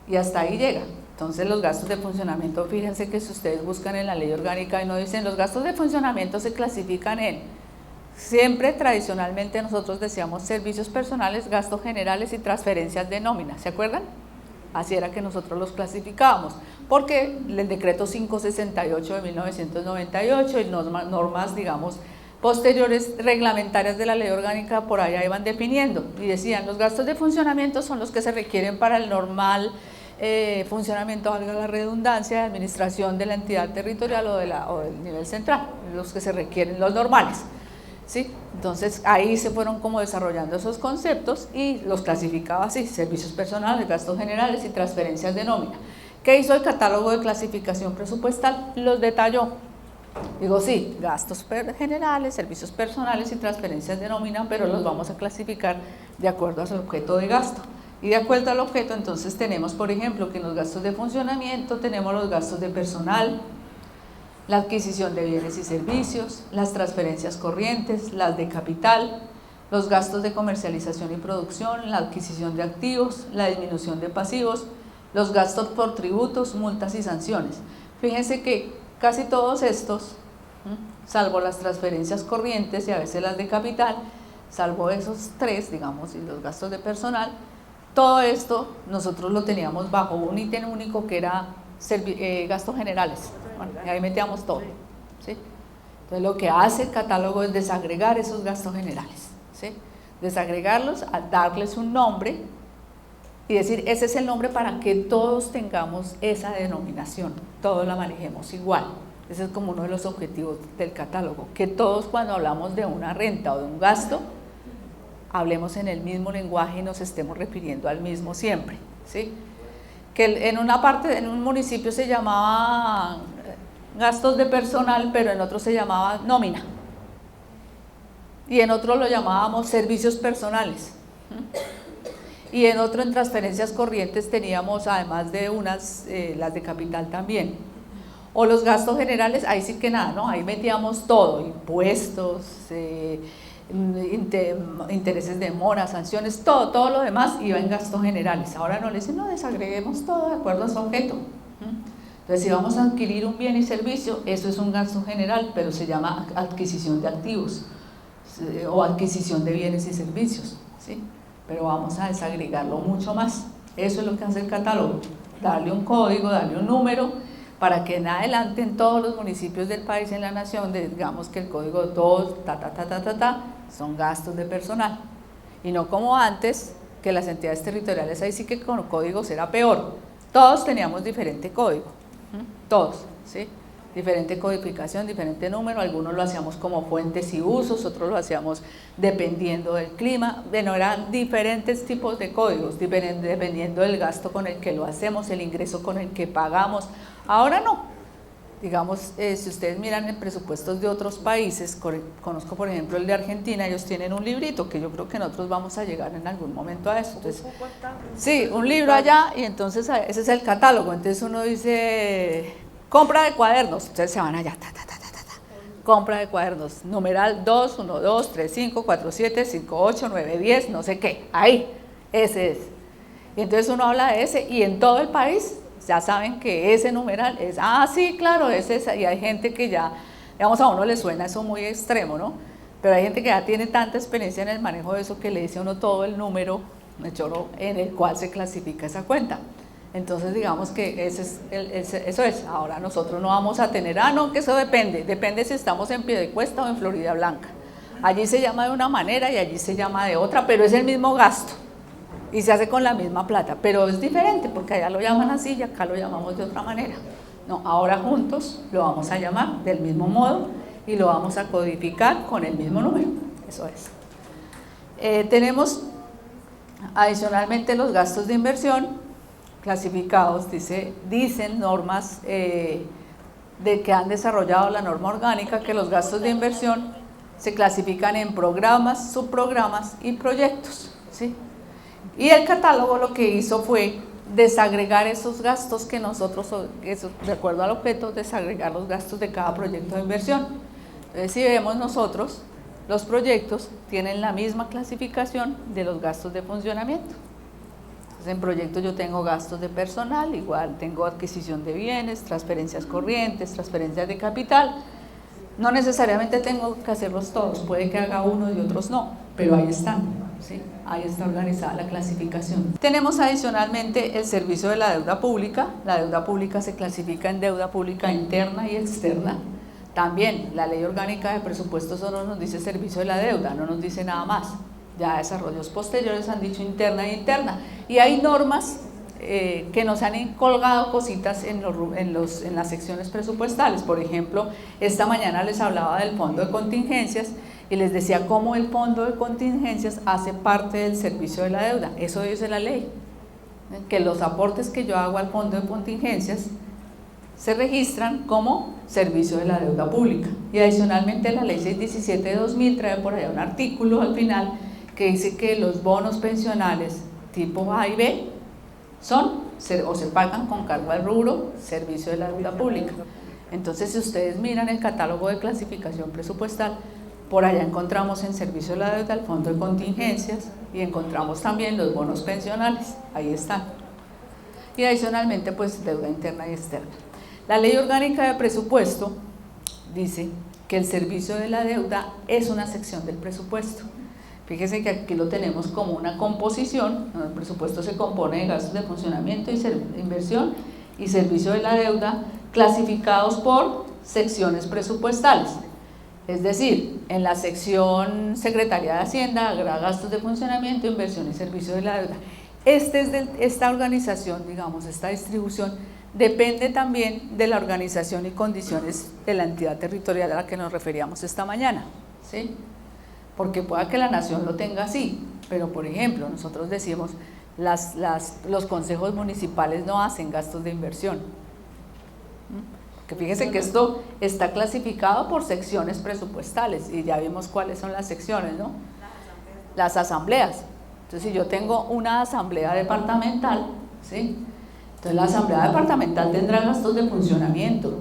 y hasta ahí llega. Entonces, los gastos de funcionamiento, fíjense que si ustedes buscan en la ley orgánica y no dicen, los gastos de funcionamiento se clasifican en, siempre tradicionalmente nosotros decíamos servicios personales, gastos generales y transferencias de nómina, ¿se acuerdan? Así era que nosotros los clasificábamos, porque el decreto 568 de 1998 y normas, digamos, posteriores reglamentarias de la ley orgánica por allá iban definiendo y decían, los gastos de funcionamiento son los que se requieren para el normal funcionamiento, valga la redundancia, de administración de la entidad territorial o del nivel central, los que se requieren, los normales. ¿Sí? Entonces ahí se fueron como desarrollando esos conceptos y los clasificaba así: servicios personales, gastos generales y transferencias de nómina. ¿Qué hizo el catálogo de clasificación presupuestal? Los detalló. Digo, sí, gastos generales, servicios personales y transferencias de nómina, pero los vamos a clasificar de acuerdo a su objeto de gasto. Y de acuerdo al objeto, entonces tenemos, por ejemplo, que en los gastos de funcionamiento tenemos los gastos de personal, la adquisición de bienes y servicios, las transferencias corrientes, las de capital, los gastos de comercialización y producción, la adquisición de activos, la disminución de pasivos, los gastos por tributos, multas y sanciones. Fíjense que casi todos estos, salvo las transferencias corrientes y a veces las de capital, salvo esos tres, digamos, y los gastos de personal, todo esto nosotros lo teníamos bajo un ítem único que era gastos generales. Bueno, y ahí metíamos todo, ¿sí? Entonces lo que hace el catálogo es desagregar esos gastos generales, ¿sí? Desagregarlos, darles un nombre y decir, ese es el nombre para que todos tengamos esa denominación, todos la manejemos igual. Ese es como uno de los objetivos del catálogo, que todos cuando hablamos de una renta o de un gasto, hablemos en el mismo lenguaje y nos estemos refiriendo al mismo siempre, ¿sí? Que en una parte, en un municipio se llamaba gastos de personal, pero en otro se llamaba nómina. Y en otro lo llamábamos servicios personales. Y en otro, en transferencias corrientes, teníamos además de unas, las de capital también. O los gastos generales, ahí sí que nada, ¿no? Ahí metíamos todo, impuestos, intereses de mora, sanciones, todo lo demás iba en gastos generales. Ahora no le dicen, no, desagreguemos todo de acuerdo a su objeto. Entonces, si vamos a adquirir un bien y servicio, eso es un gasto general, pero se llama adquisición de activos o adquisición de bienes y servicios, ¿sí? Pero vamos a desagregarlo mucho más. Eso es lo que hace el catálogo, darle un código, darle un número, para que en adelante en todos los municipios del país, en la nación, digamos que el código 2, son gastos de personal. Y no como antes, que las entidades territoriales ahí sí que con códigos era peor. Todos teníamos diferente código, todos, ¿sí? Diferente codificación, diferente número, algunos lo hacíamos como fuentes y usos, otros lo hacíamos dependiendo del clima. Bueno, eran diferentes tipos de códigos, dependiendo del gasto con el que lo hacemos, el ingreso con el que pagamos. Ahora no. Digamos, si ustedes miran en presupuestos de otros países, conozco por ejemplo el de Argentina, ellos tienen un librito que yo creo que nosotros vamos a llegar en algún momento a eso. Entonces, sí, un libro allá y entonces ese es el catálogo. Entonces uno dice, compra de cuadernos, ustedes se van allá, compra de cuadernos, numeral 2, 1, 2, 3, 5, 4, 7, 5, 8, 9, 10, no sé qué, ahí, ese es. Y entonces uno habla de ese y en todo el país ya saben que ese numeral es, sí, claro, ese es, y hay gente que ya, digamos, a uno le suena eso muy extremo, ¿no? Pero hay gente que ya tiene tanta experiencia en el manejo de eso que le dice a uno todo el número en el cual se clasifica esa cuenta. Entonces, digamos que eso es. Ahora nosotros no vamos a tener, no, que eso depende si estamos en Piedecuesta o en Florida Blanca. Allí se llama de una manera y allí se llama de otra, pero es el mismo gasto. Y se hace con la misma plata, pero es diferente porque allá lo llaman así y acá lo llamamos de otra manera. No, ahora juntos lo vamos a llamar del mismo modo y lo vamos a codificar con el mismo número. Eso es. Tenemos adicionalmente los gastos de inversión clasificados, dicen normas de que han desarrollado la norma orgánica, que los gastos de inversión se clasifican en programas, subprogramas y proyectos, ¿sí? Y el catálogo lo que hizo fue desagregar esos gastos que nosotros, de acuerdo al objeto, desagregar los gastos de cada proyecto de inversión. Entonces, si vemos nosotros, los proyectos tienen la misma clasificación de los gastos de funcionamiento. Entonces, en proyectos yo tengo gastos de personal, igual tengo adquisición de bienes, transferencias corrientes, transferencias de capital. No necesariamente tengo que hacerlos todos, puede que haga uno y otros no, pero ahí están. ¿Sí? Ahí está organizada la clasificación. Tenemos adicionalmente el servicio de la deuda pública. La deuda pública se clasifica en deuda pública interna y externa. También la ley orgánica de presupuestos solo nos dice servicio de la deuda, no nos dice nada más. Ya desarrollos posteriores han dicho interna y interna. Y hay normas que nos han colgado cositas en las secciones presupuestales. Por ejemplo, esta mañana les hablaba del fondo de contingencias y les decía cómo el fondo de contingencias hace parte del servicio de la deuda. Eso dice la ley, que los aportes que yo hago al fondo de contingencias se registran como servicio de la deuda pública. Y adicionalmente la ley 617 de 2000 trae por allá un artículo al final que dice que los bonos pensionales tipo A y B son o se pagan con cargo al rubro servicio de la deuda pública. Entonces, si ustedes miran el catálogo de clasificación presupuestal, por allá encontramos en servicio de la deuda el fondo de contingencias y encontramos también los bonos pensionales, ahí están. Y adicionalmente, pues deuda interna y externa. La Ley Orgánica de Presupuesto dice que el servicio de la deuda es una sección del presupuesto. Fíjense que aquí lo tenemos como una composición. El presupuesto se compone de gastos de funcionamiento y inversión y servicio de la deuda clasificados por secciones presupuestales. Es decir, en la sección Secretaría de Hacienda habrá gastos de funcionamiento, inversión y servicio de la deuda. Esta organización, digamos, esta distribución, depende también de la organización y condiciones de la entidad territorial a la que nos referíamos esta mañana, ¿sí? Porque pueda que la nación lo tenga así, pero por ejemplo, nosotros decimos, los consejos municipales no hacen gastos de inversión. Que fíjense que esto está clasificado por secciones presupuestales y ya vimos cuáles son las secciones, ¿no? Las asambleas. Entonces, si yo tengo una asamblea departamental, ¿sí? Entonces la asamblea departamental tendrá gastos de funcionamiento,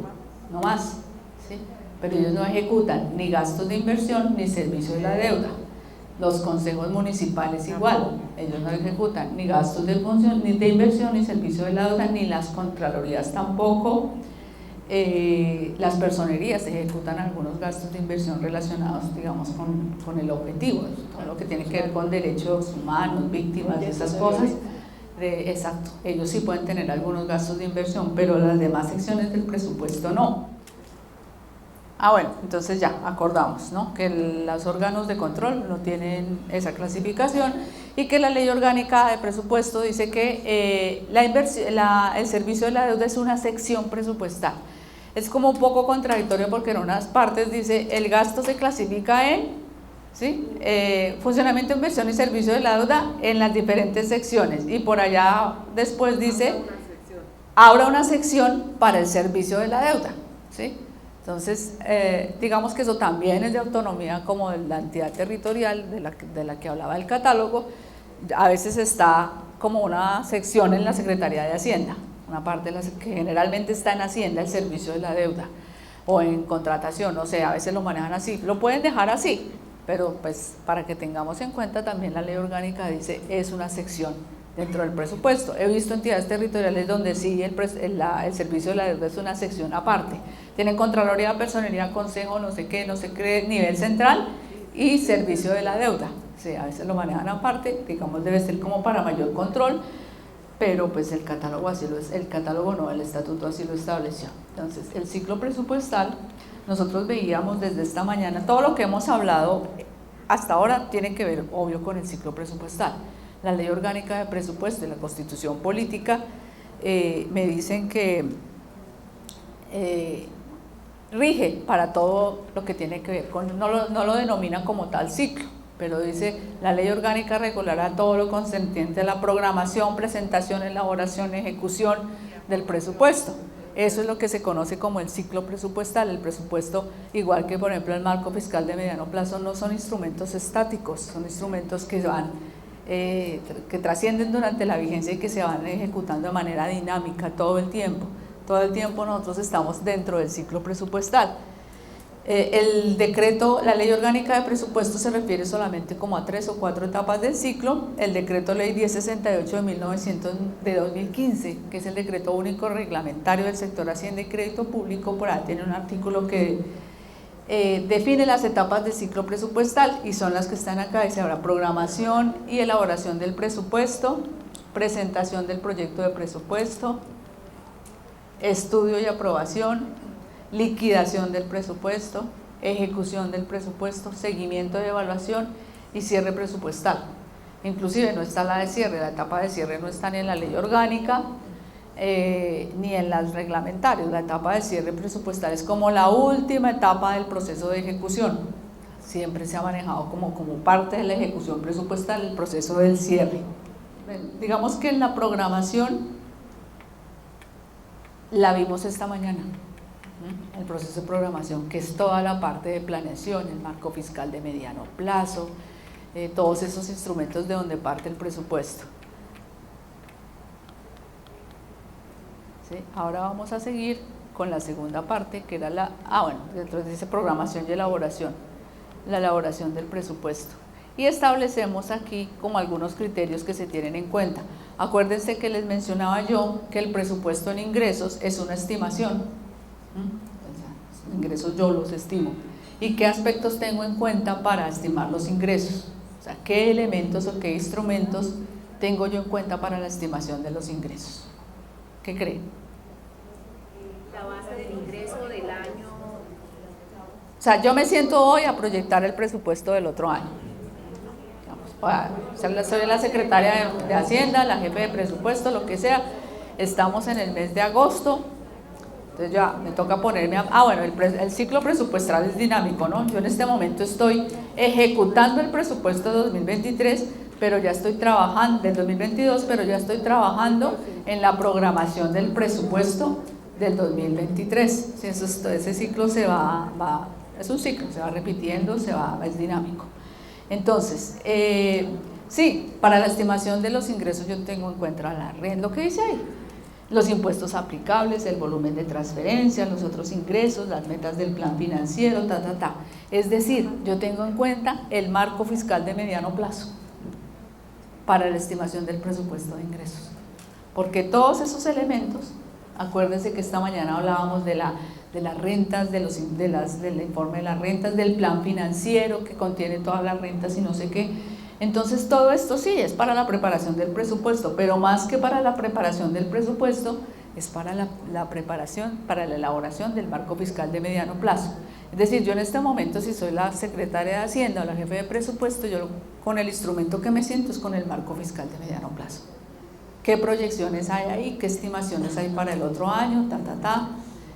no más, ¿sí? Pero ellos no ejecutan ni gastos de inversión ni servicio de la deuda. Los consejos municipales igual, ellos no ejecutan ni gastos de función, ni de inversión, ni servicio de la deuda, ni las contralorías tampoco. Las personerías ejecutan algunos gastos de inversión relacionados, digamos, con el objetivo, todo lo que tiene que ver con derechos humanos, víctimas, esas cosas. Exacto, ellos sí pueden tener algunos gastos de inversión, pero las demás secciones del presupuesto no. Bueno, entonces ya acordamos, ¿no?, que los órganos de control no tienen esa clasificación y que la Ley Orgánica de Presupuesto dice que el servicio de la deuda es una sección presupuestal. Es como un poco contradictorio porque en unas partes dice el gasto se clasifica en, ¿sí?, funcionamiento, inversión y servicio de la deuda en las diferentes secciones, y por allá después dice abra una sección para el servicio de la deuda, ¿sí? Entonces, digamos que eso también es de autonomía como de la entidad territorial de la que hablaba el catálogo. A veces está como una sección en la Secretaría de Hacienda, una parte que generalmente está en Hacienda, el servicio de la deuda, o en contratación, no sé, a veces lo manejan así, lo pueden dejar así, pero pues para que tengamos en cuenta también la Ley Orgánica dice es una sección dentro del presupuesto. He visto entidades territoriales donde sí el servicio de la deuda es una sección aparte. Tienen Contraloría, Personería, Consejo, no sé qué, nivel central y servicio de la deuda. Sí, a veces lo manejan aparte, digamos debe ser como para mayor control, pero pues el catálogo así lo es, el estatuto así lo estableció. Entonces, el ciclo presupuestal, nosotros veíamos desde esta mañana, todo lo que hemos hablado hasta ahora tiene que ver, obvio, con el ciclo presupuestal. La Ley Orgánica de Presupuesto y la Constitución Política me dicen que rige para todo lo que tiene que ver con, no lo denomina como tal ciclo, pero dice la Ley Orgánica regulará todo lo concerniente a la programación, presentación, elaboración, ejecución del presupuesto. Eso es lo que se conoce como el ciclo presupuestal. El presupuesto, igual que por ejemplo el marco fiscal de mediano plazo, no son instrumentos estáticos, son instrumentos que que trascienden durante la vigencia y que se van ejecutando de manera dinámica todo el tiempo. Todo el tiempo nosotros estamos dentro del ciclo presupuestal. El decreto, la Ley Orgánica de Presupuesto se refiere solamente como a 3 o 4 etapas del ciclo. El decreto Ley 1068 de 2015, que es el decreto único reglamentario del sector Hacienda y Crédito Público, por ahí tiene un artículo que define las etapas del ciclo presupuestal y son las que están acá. Dice ahora programación y elaboración del presupuesto, presentación del proyecto de presupuesto, estudio y aprobación, liquidación del presupuesto, ejecución del presupuesto, seguimiento de evaluación y cierre presupuestal. inclusive no está la de cierre, la etapa de cierre no está ni en la ley orgánica, ni en las reglamentarios. La etapa de cierre presupuestal es como la última etapa del proceso de ejecución, siempre se ha manejado como parte de la ejecución presupuestal el proceso del cierre. Digamos que en la programación la vimos esta mañana, el proceso de programación, que es toda la parte de planeación, el marco fiscal de mediano plazo, todos esos instrumentos de donde parte el presupuesto. ¿Sí? Ahora vamos a seguir con la segunda parte, que era dentro de esa programación y elaboración, la elaboración del presupuesto. Y establecemos aquí como algunos criterios que se tienen en cuenta. Acuérdense que les mencionaba yo que el presupuesto en ingresos es una estimación. Los ingresos yo los estimo. ¿Y qué aspectos tengo en cuenta para estimar los ingresos? O sea, ¿qué elementos o qué instrumentos tengo yo en cuenta para la estimación de los ingresos? ¿Qué creen? La base del ingreso del año. O sea, yo me siento hoy a proyectar el presupuesto del otro año. Soy la secretaria de Hacienda, la jefe de presupuesto, lo que sea. Estamos en el mes de agosto. Entonces ya me toca ponerme el ciclo presupuestal es dinámico, ¿no? Yo en este momento estoy ejecutando el presupuesto de 2023, pero ya estoy trabajando, del 2022, pero ya estoy trabajando en la programación del presupuesto del 2023. Sí, ese ciclo es un ciclo, se va repitiendo, es dinámico. Entonces, sí, para la estimación de los ingresos yo tengo en cuenta la renta, lo que dice ahí. Los impuestos aplicables, el volumen de transferencia, los otros ingresos, las metas del plan financiero, Es decir, yo tengo en cuenta el marco fiscal de mediano plazo para la estimación del presupuesto de ingresos. Porque todos esos elementos, acuérdense que esta mañana hablábamos de las rentas, del informe de las rentas, del plan financiero que contiene todas las rentas y no sé qué. Entonces todo esto sí es para la preparación del presupuesto, pero más que para la preparación del presupuesto, es para la preparación, para la elaboración del marco fiscal de mediano plazo. Es decir, yo en este momento, si soy la secretaria de Hacienda o la jefe de presupuesto, yo con el instrumento que me siento es con el marco fiscal de mediano plazo. ¿Qué proyecciones hay ahí? ¿Qué estimaciones hay para el otro año?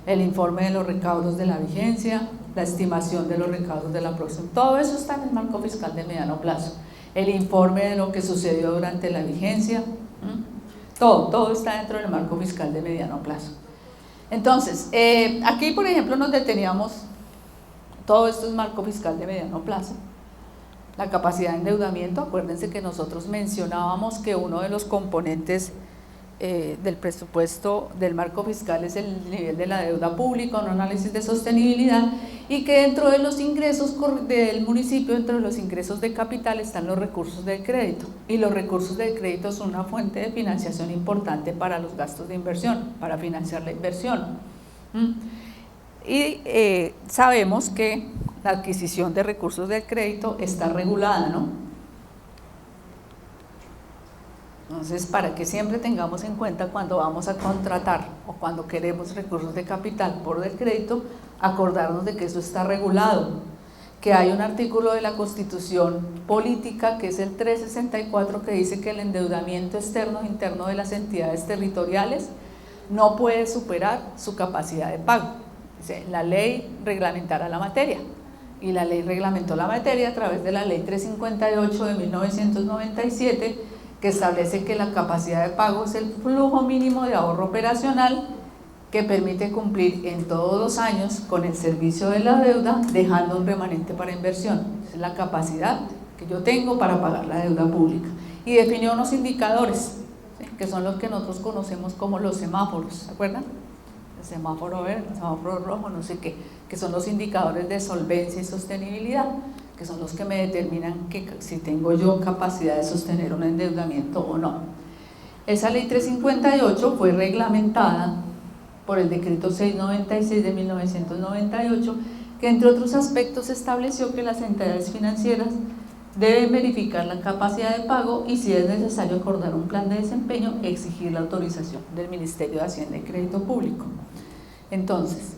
El informe de los recaudos de la vigencia, la estimación de los recaudos de la próxima. Todo eso está en el marco fiscal de mediano plazo. El informe de lo que sucedió durante la vigencia, todo está dentro del marco fiscal de mediano plazo. Entonces, aquí por ejemplo nos deteníamos, todo esto es marco fiscal de mediano plazo. La capacidad de endeudamiento, acuérdense que nosotros mencionábamos que uno de los componentes del presupuesto del marco fiscal es el nivel de la deuda pública, un análisis de sostenibilidad, y que dentro de los ingresos del municipio, dentro de los ingresos de capital están los recursos del crédito, y los recursos del crédito son una fuente de financiación importante para los gastos de inversión, para financiar la inversión. Y sabemos que la adquisición de recursos del crédito está regulada, ¿no? Entonces, para que siempre tengamos en cuenta cuando vamos a contratar o cuando queremos recursos de capital por el crédito, acordarnos de que eso está regulado, que hay un artículo de la Constitución Política, que es el 364, que dice que el endeudamiento externo e interno de las entidades territoriales no puede superar su capacidad de pago. Dice, la ley reglamentará la materia, y la ley reglamentó la materia a través de la ley 358 de 1997, que establece que la capacidad de pago es el flujo mínimo de ahorro operacional que permite cumplir en todos los años con el servicio de la deuda, dejando un remanente para inversión. Esa es la capacidad que yo tengo para pagar la deuda pública. Y definió unos indicadores, ¿sí?, que son los que nosotros conocemos como los semáforos, ¿se acuerdan? El semáforo verde, el semáforo rojo, no sé qué, que son los indicadores de solvencia y sostenibilidad, que son los que me determinan que si tengo yo capacidad de sostener un endeudamiento o no. Esa ley 358 fue reglamentada por el decreto 696 de 1998, que entre otros aspectos estableció que las entidades financieras deben verificar la capacidad de pago y, si es necesario acordar un plan de desempeño, exigir la autorización del Ministerio de Hacienda y Crédito Público. Entonces,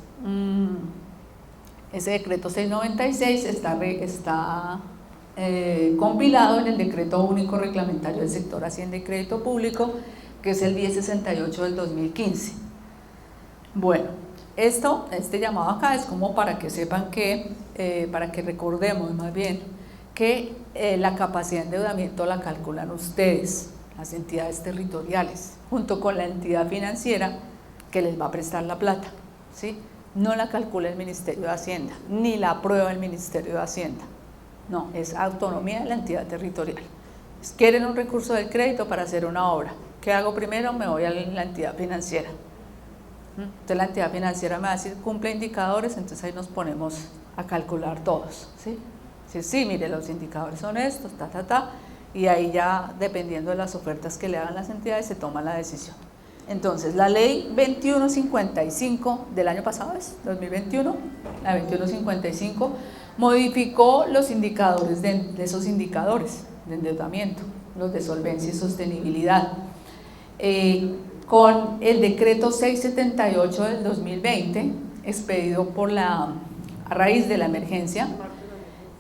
ese decreto 696 está compilado en el Decreto Único Reglamentario del Sector Hacienda y Crédito Público, que es el 1068 del 2015. Bueno, este llamado acá es como para que sepan que, para que recordemos más bien, que la capacidad de endeudamiento la calculan ustedes, las entidades territoriales, junto con la entidad financiera que les va a prestar la plata, ¿sí? No la calcula el Ministerio de Hacienda, ni la aprueba el Ministerio de Hacienda. No, es autonomía de la entidad territorial. Quieren un recurso del crédito para hacer una obra. ¿Qué hago primero? Me voy a la entidad financiera. Entonces la entidad financiera me va a decir, cumple indicadores, entonces ahí nos ponemos a calcular todos, ¿sí? Sí, mire, los indicadores son estos, y ahí ya, dependiendo de las ofertas que le hagan las entidades, se toma la decisión. Entonces, la ley 2155 del año pasado, ¿es? 2021, la 2155, modificó los indicadores de esos indicadores de endeudamiento, los de solvencia y sostenibilidad. Con el decreto 678 del 2020, expedido a raíz de la emergencia,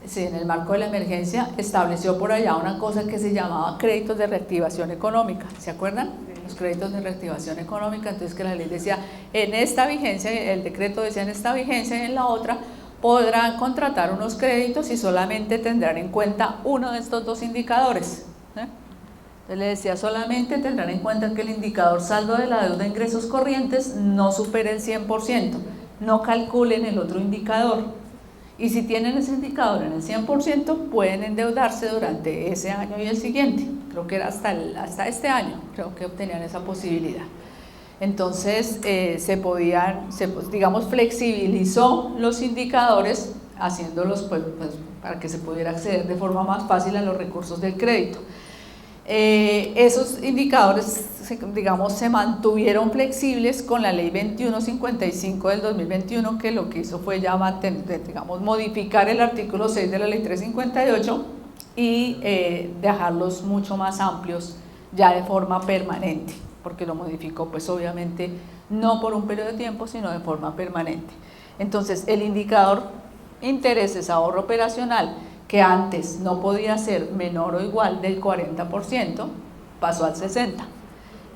sí, en el marco de la emergencia, estableció por allá una cosa que se llamaba créditos de reactivación económica, ¿se acuerdan? Los créditos de reactivación económica, entonces que la ley decía, en esta vigencia, el decreto decía en esta vigencia y en la otra, podrán contratar unos créditos y solamente tendrán en cuenta uno de estos dos indicadores. Entonces le decía, solamente tendrán en cuenta que el indicador saldo de la deuda de ingresos corrientes no supere el 100%, no calculen el otro indicador. Y si tienen ese indicador en el 100%, pueden endeudarse durante ese año y el siguiente. Creo que era hasta este año, creo que obtenían esa posibilidad. Entonces, digamos, flexibilizó los indicadores, haciéndolos pues, para que se pudiera acceder de forma más fácil a los recursos del crédito. Esos indicadores, digamos, se mantuvieron flexibles con la ley 2155 del 2021, que lo que hizo fue ya digamos, modificar el artículo 6 de la ley 358 y dejarlos mucho más amplios ya de forma permanente, porque lo modificó pues obviamente no por un periodo de tiempo, sino de forma permanente. Entonces, el indicador intereses ahorro operacional, que antes no podía ser menor o igual del 40%, pasó al 60%.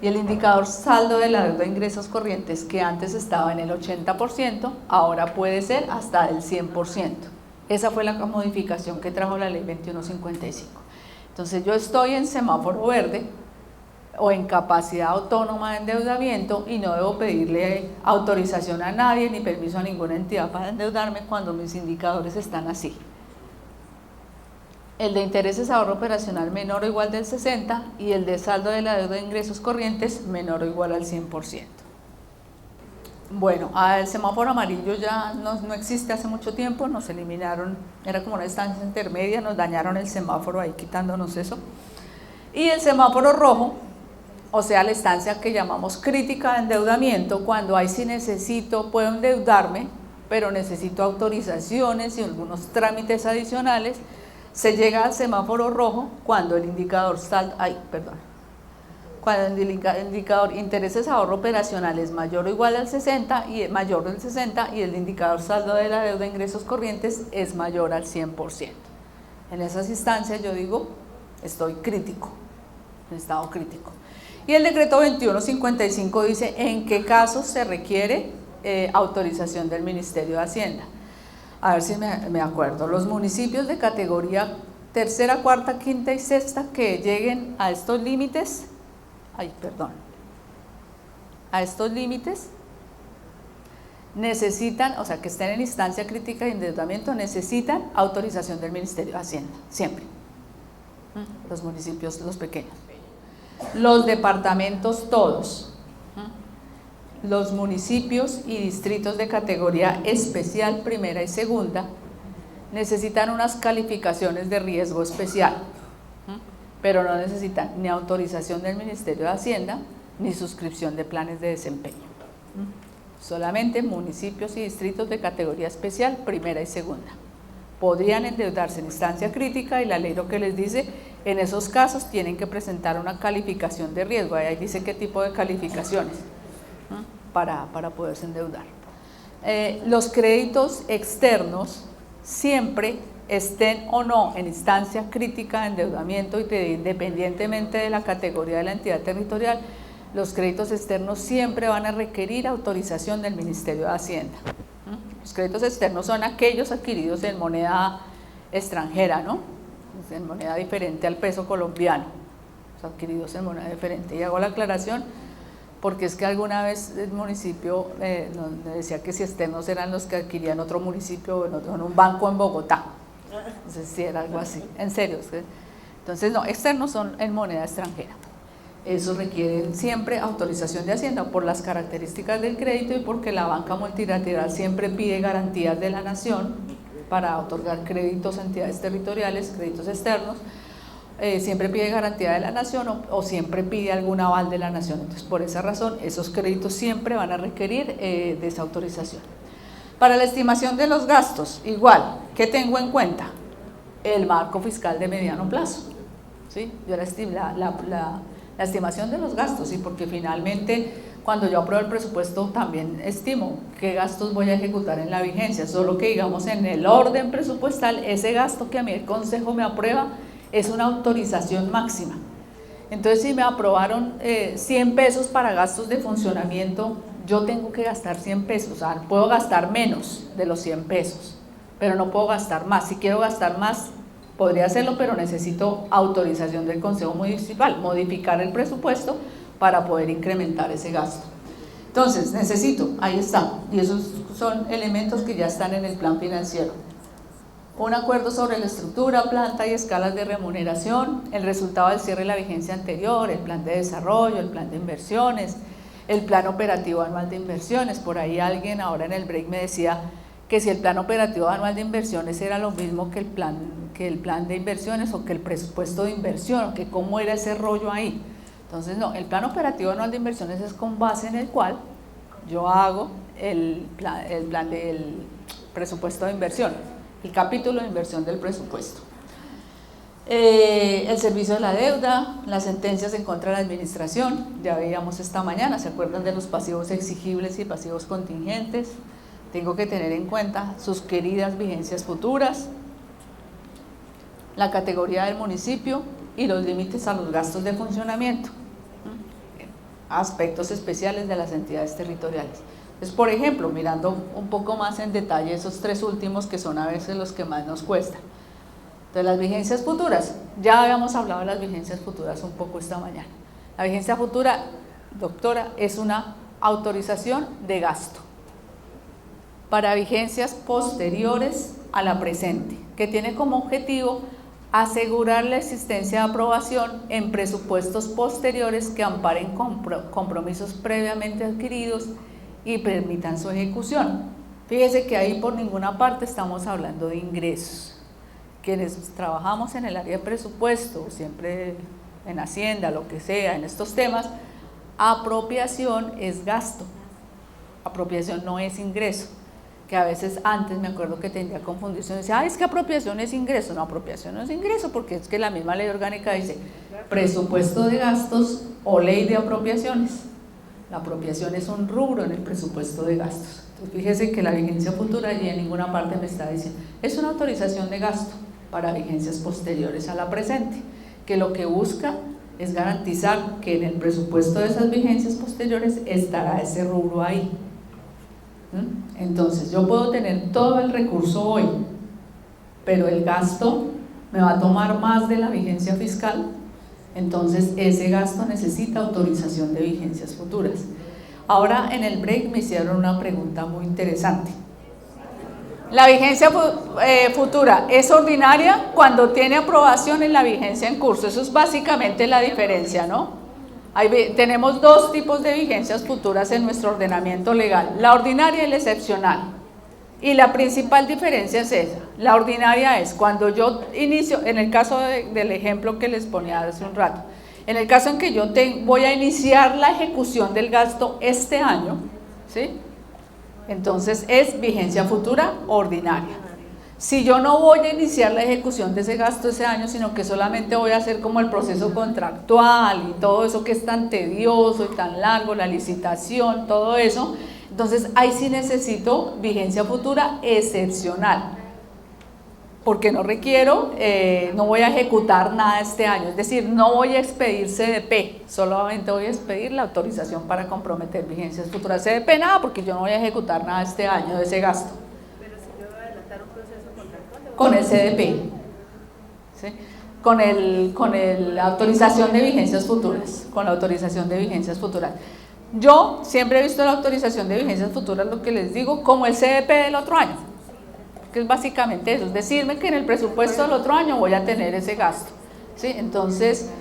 Y el indicador saldo de la deuda de ingresos corrientes, que antes estaba en el 80%, ahora puede ser hasta el 100%. Esa fue la modificación que trajo la ley 2155. Entonces yo estoy en semáforo verde o en capacidad autónoma de endeudamiento y no debo pedirle autorización a nadie ni permiso a ninguna entidad para endeudarme cuando mis indicadores están así. El de intereses ahorro operacional menor o igual del 60% y el de saldo de la deuda de ingresos corrientes menor o igual al 100%. Bueno, el semáforo amarillo ya no existe hace mucho tiempo, nos eliminaron, era como una estancia intermedia, nos dañaron el semáforo ahí quitándonos eso. Y el semáforo rojo, o sea, la estancia que llamamos crítica de endeudamiento, cuando ahí sí puedo endeudarme, pero necesito autorizaciones y algunos trámites adicionales. Se llega al semáforo rojo cuando el indicador cuando el indicador intereses ahorro operacional es mayor o igual al 60 y mayor del 60 y el indicador saldo de la deuda de ingresos corrientes es mayor al 100%. En esas instancias yo digo, estoy crítico, en estado crítico. Y el decreto 2155 dice en qué casos se requiere autorización del Ministerio de Hacienda. A ver si me acuerdo, los municipios de categoría tercera, cuarta, quinta y sexta que lleguen a estos límites, a estos límites necesitan, o sea, que estén en instancia crítica de endeudamiento, necesitan autorización del Ministerio de Hacienda, siempre. Los municipios, los pequeños. Los departamentos todos. Los municipios y distritos de categoría especial, primera y segunda, necesitan unas calificaciones de riesgo especial, pero no necesitan ni autorización del Ministerio de Hacienda, ni suscripción de planes de desempeño. Solamente municipios y distritos de categoría especial, primera y segunda. Podrían endeudarse en instancia crítica y la ley lo que les dice, en esos casos tienen que presentar una calificación de riesgo, ahí dice qué tipo de calificaciones. Para poderse endeudar. Los créditos externos siempre estén o no en instancia crítica de endeudamiento y independientemente de la categoría de la entidad territorial, los créditos externos siempre van a requerir autorización del Ministerio de Hacienda. Los créditos externos son aquellos adquiridos en moneda extranjera, ¿no? En moneda diferente al peso colombiano, adquiridos en moneda diferente. Y hago la aclaración porque es que alguna vez el municipio nos decía que si externos eran los que adquirían otro municipio en un banco en Bogotá. Entonces sí era algo así, en serio. Entonces no, externos son en moneda extranjera. Eso requiere siempre autorización de Hacienda por las características del crédito y porque la banca multilateral siempre pide garantías de la nación para otorgar créditos a entidades territoriales, créditos externos, siempre pide garantía de la nación o siempre pide algún aval de la nación. Entonces, por esa razón, esos créditos siempre van a requerir de esa autorización. Para la estimación de los gastos, igual, ¿qué tengo en cuenta? El marco fiscal de mediano plazo. ¿Sí? Yo la estimación de los gastos, ¿sí? Porque finalmente cuando yo apruebo el presupuesto también estimo qué gastos voy a ejecutar en la vigencia, solo que digamos en el orden presupuestal, ese gasto que a mí el Consejo me aprueba es una autorización máxima. Entonces si me aprobaron 100 pesos para gastos de funcionamiento, yo tengo que gastar 100 pesos, o sea, puedo gastar menos de los 100 pesos, pero no puedo gastar más. Si quiero gastar más, podría hacerlo, pero necesito autorización del Consejo Municipal, modificar el presupuesto para poder incrementar ese gasto. Entonces, necesito, ahí está, y esos son elementos que ya están en el plan financiero. Un acuerdo sobre la estructura, planta y escalas de remuneración, el resultado del cierre de la vigencia anterior, el plan de desarrollo, el plan de inversiones, el plan operativo anual de inversiones. Por ahí alguien ahora en el break me decía que si el plan operativo anual de inversiones era lo mismo que el plan de inversiones o que el presupuesto de inversión, que cómo era ese rollo ahí. Entonces no, el plan operativo anual de inversiones es con base en el cual yo hago el plan del presupuesto de inversión, el capítulo de inversión del presupuesto. El servicio de la deuda, las sentencias en contra de la administración, ya veíamos esta mañana, ¿se acuerdan de los pasivos exigibles y pasivos contingentes? Tengo que tener en cuenta sus queridas vigencias futuras, la categoría del municipio y los límites a los gastos de funcionamiento, aspectos especiales de las entidades territoriales. Entonces, por ejemplo, mirando un poco más en detalle esos tres últimos que son a veces los que más nos cuestan. Entonces, las vigencias futuras, ya habíamos hablado de las vigencias futuras un poco esta mañana. La vigencia futura, doctora, es una autorización de gasto para vigencias posteriores a la presente, que tiene como objetivo asegurar la existencia de aprobación en presupuestos posteriores que amparen compromisos previamente adquiridos y permitan su ejecución. Fíjese que ahí por ninguna parte estamos hablando de ingresos. Quienes trabajamos en el área de presupuesto, siempre en Hacienda, lo que sea, en estos temas, apropiación es gasto, apropiación no es ingreso, que a veces antes me acuerdo que tendría confundición, decía, es que apropiación es ingreso. No, apropiación no es ingreso, porque es que la misma ley orgánica dice presupuesto de gastos o ley de apropiaciones. La apropiación es un rubro en el presupuesto de gastos. Entonces fíjese que la vigencia futura y en ninguna parte me está diciendo, es una autorización de gasto para vigencias posteriores a la presente, que lo que busca es garantizar que en el presupuesto de esas vigencias posteriores estará ese rubro ahí. Entonces yo puedo tener todo el recurso hoy, pero el gasto me va a tomar más de la vigencia fiscal, entonces ese gasto necesita autorización de vigencias futuras. Ahora en el break me hicieron una pregunta muy interesante. La vigencia futura es ordinaria cuando tiene aprobación en la vigencia en curso. Eso es básicamente la diferencia, ¿no? Tenemos dos tipos de vigencias futuras en nuestro ordenamiento legal, la ordinaria y la excepcional. Y la principal diferencia es esa. La ordinaria es cuando yo inicio, en el caso del ejemplo que les ponía hace un rato, en el caso en que yo voy a iniciar la ejecución del gasto este año, ¿sí? Entonces es vigencia futura ordinaria. Si yo no voy a iniciar la ejecución de ese gasto ese año, sino que solamente voy a hacer como el proceso contractual y todo eso que es tan tedioso y tan largo, la licitación, todo eso, entonces ahí sí necesito vigencia futura excepcional. porque no requiero, no voy a ejecutar nada este año, es decir, no voy a expedir CDP, solamente voy a expedir la autorización para comprometer vigencias futuras. CDP nada, porque yo no voy a ejecutar nada este año de ese gasto. Pero si yo voy a adelantar un proceso contractual, Con el CDP, ¿sí? con la autorización de vigencias futuras, con la autorización de vigencias futuras. Yo siempre he visto la autorización de vigencias futuras, lo que les digo, como el CDP del otro año, que es básicamente eso, es decirme que en el presupuesto del otro año voy a tener ese gasto, ¿sí? Entonces,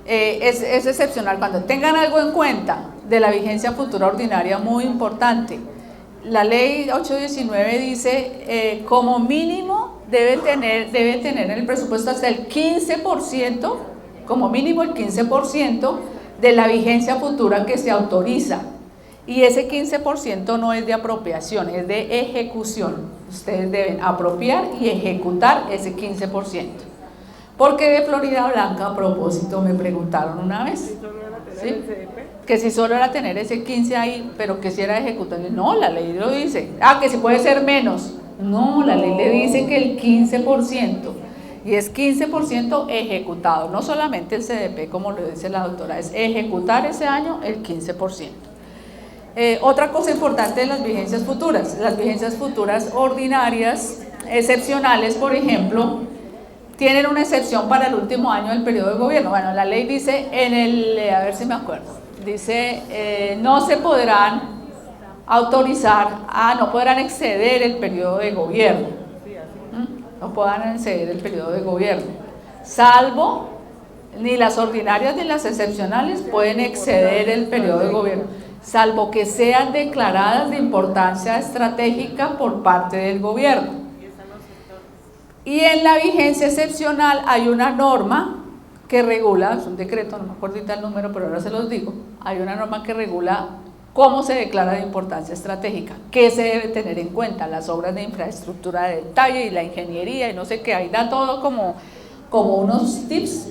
es excepcional. Cuando tengan algo en cuenta de la vigencia futura ordinaria, muy importante, la ley 819 dice, como mínimo debe tener en el presupuesto hasta el 15%, como mínimo el 15% de la vigencia futura que se autoriza. Y ese 15% no es de apropiación, es de ejecución. Ustedes deben apropiar y ejecutar ese 15%. Porque de Florida Blanca, a propósito, me preguntaron una vez, ¿sí? Que si solo era tener ese 15 ahí, pero que si era ejecutar. No, la ley lo dice. Que si puede ser menos. No, la ley le dice que el 15%. Y es 15% ejecutado, no solamente el CDP, como lo dice la doctora, es ejecutar ese año el 15%. Otra cosa importante de las vigencias futuras ordinarias, excepcionales, por ejemplo, tienen una excepción para el último año del periodo de gobierno. Bueno, la ley dice, a ver si me acuerdo, dice, no se podrán autorizar, no podrán exceder el periodo de gobierno, no podrán exceder el periodo de gobierno, salvo, ni las ordinarias ni las excepcionales pueden exceder el periodo de gobierno, salvo que sean declaradas de importancia estratégica por parte del gobierno. Y en la vigencia excepcional hay una norma que regula, es un decreto, no me acuerdo ahorita el número, pero ahora se los digo, hay una norma que regula cómo se declara de importancia estratégica, qué se debe tener en cuenta, las obras de infraestructura de detalle y la ingeniería y no sé qué, ahí da todo como unos tips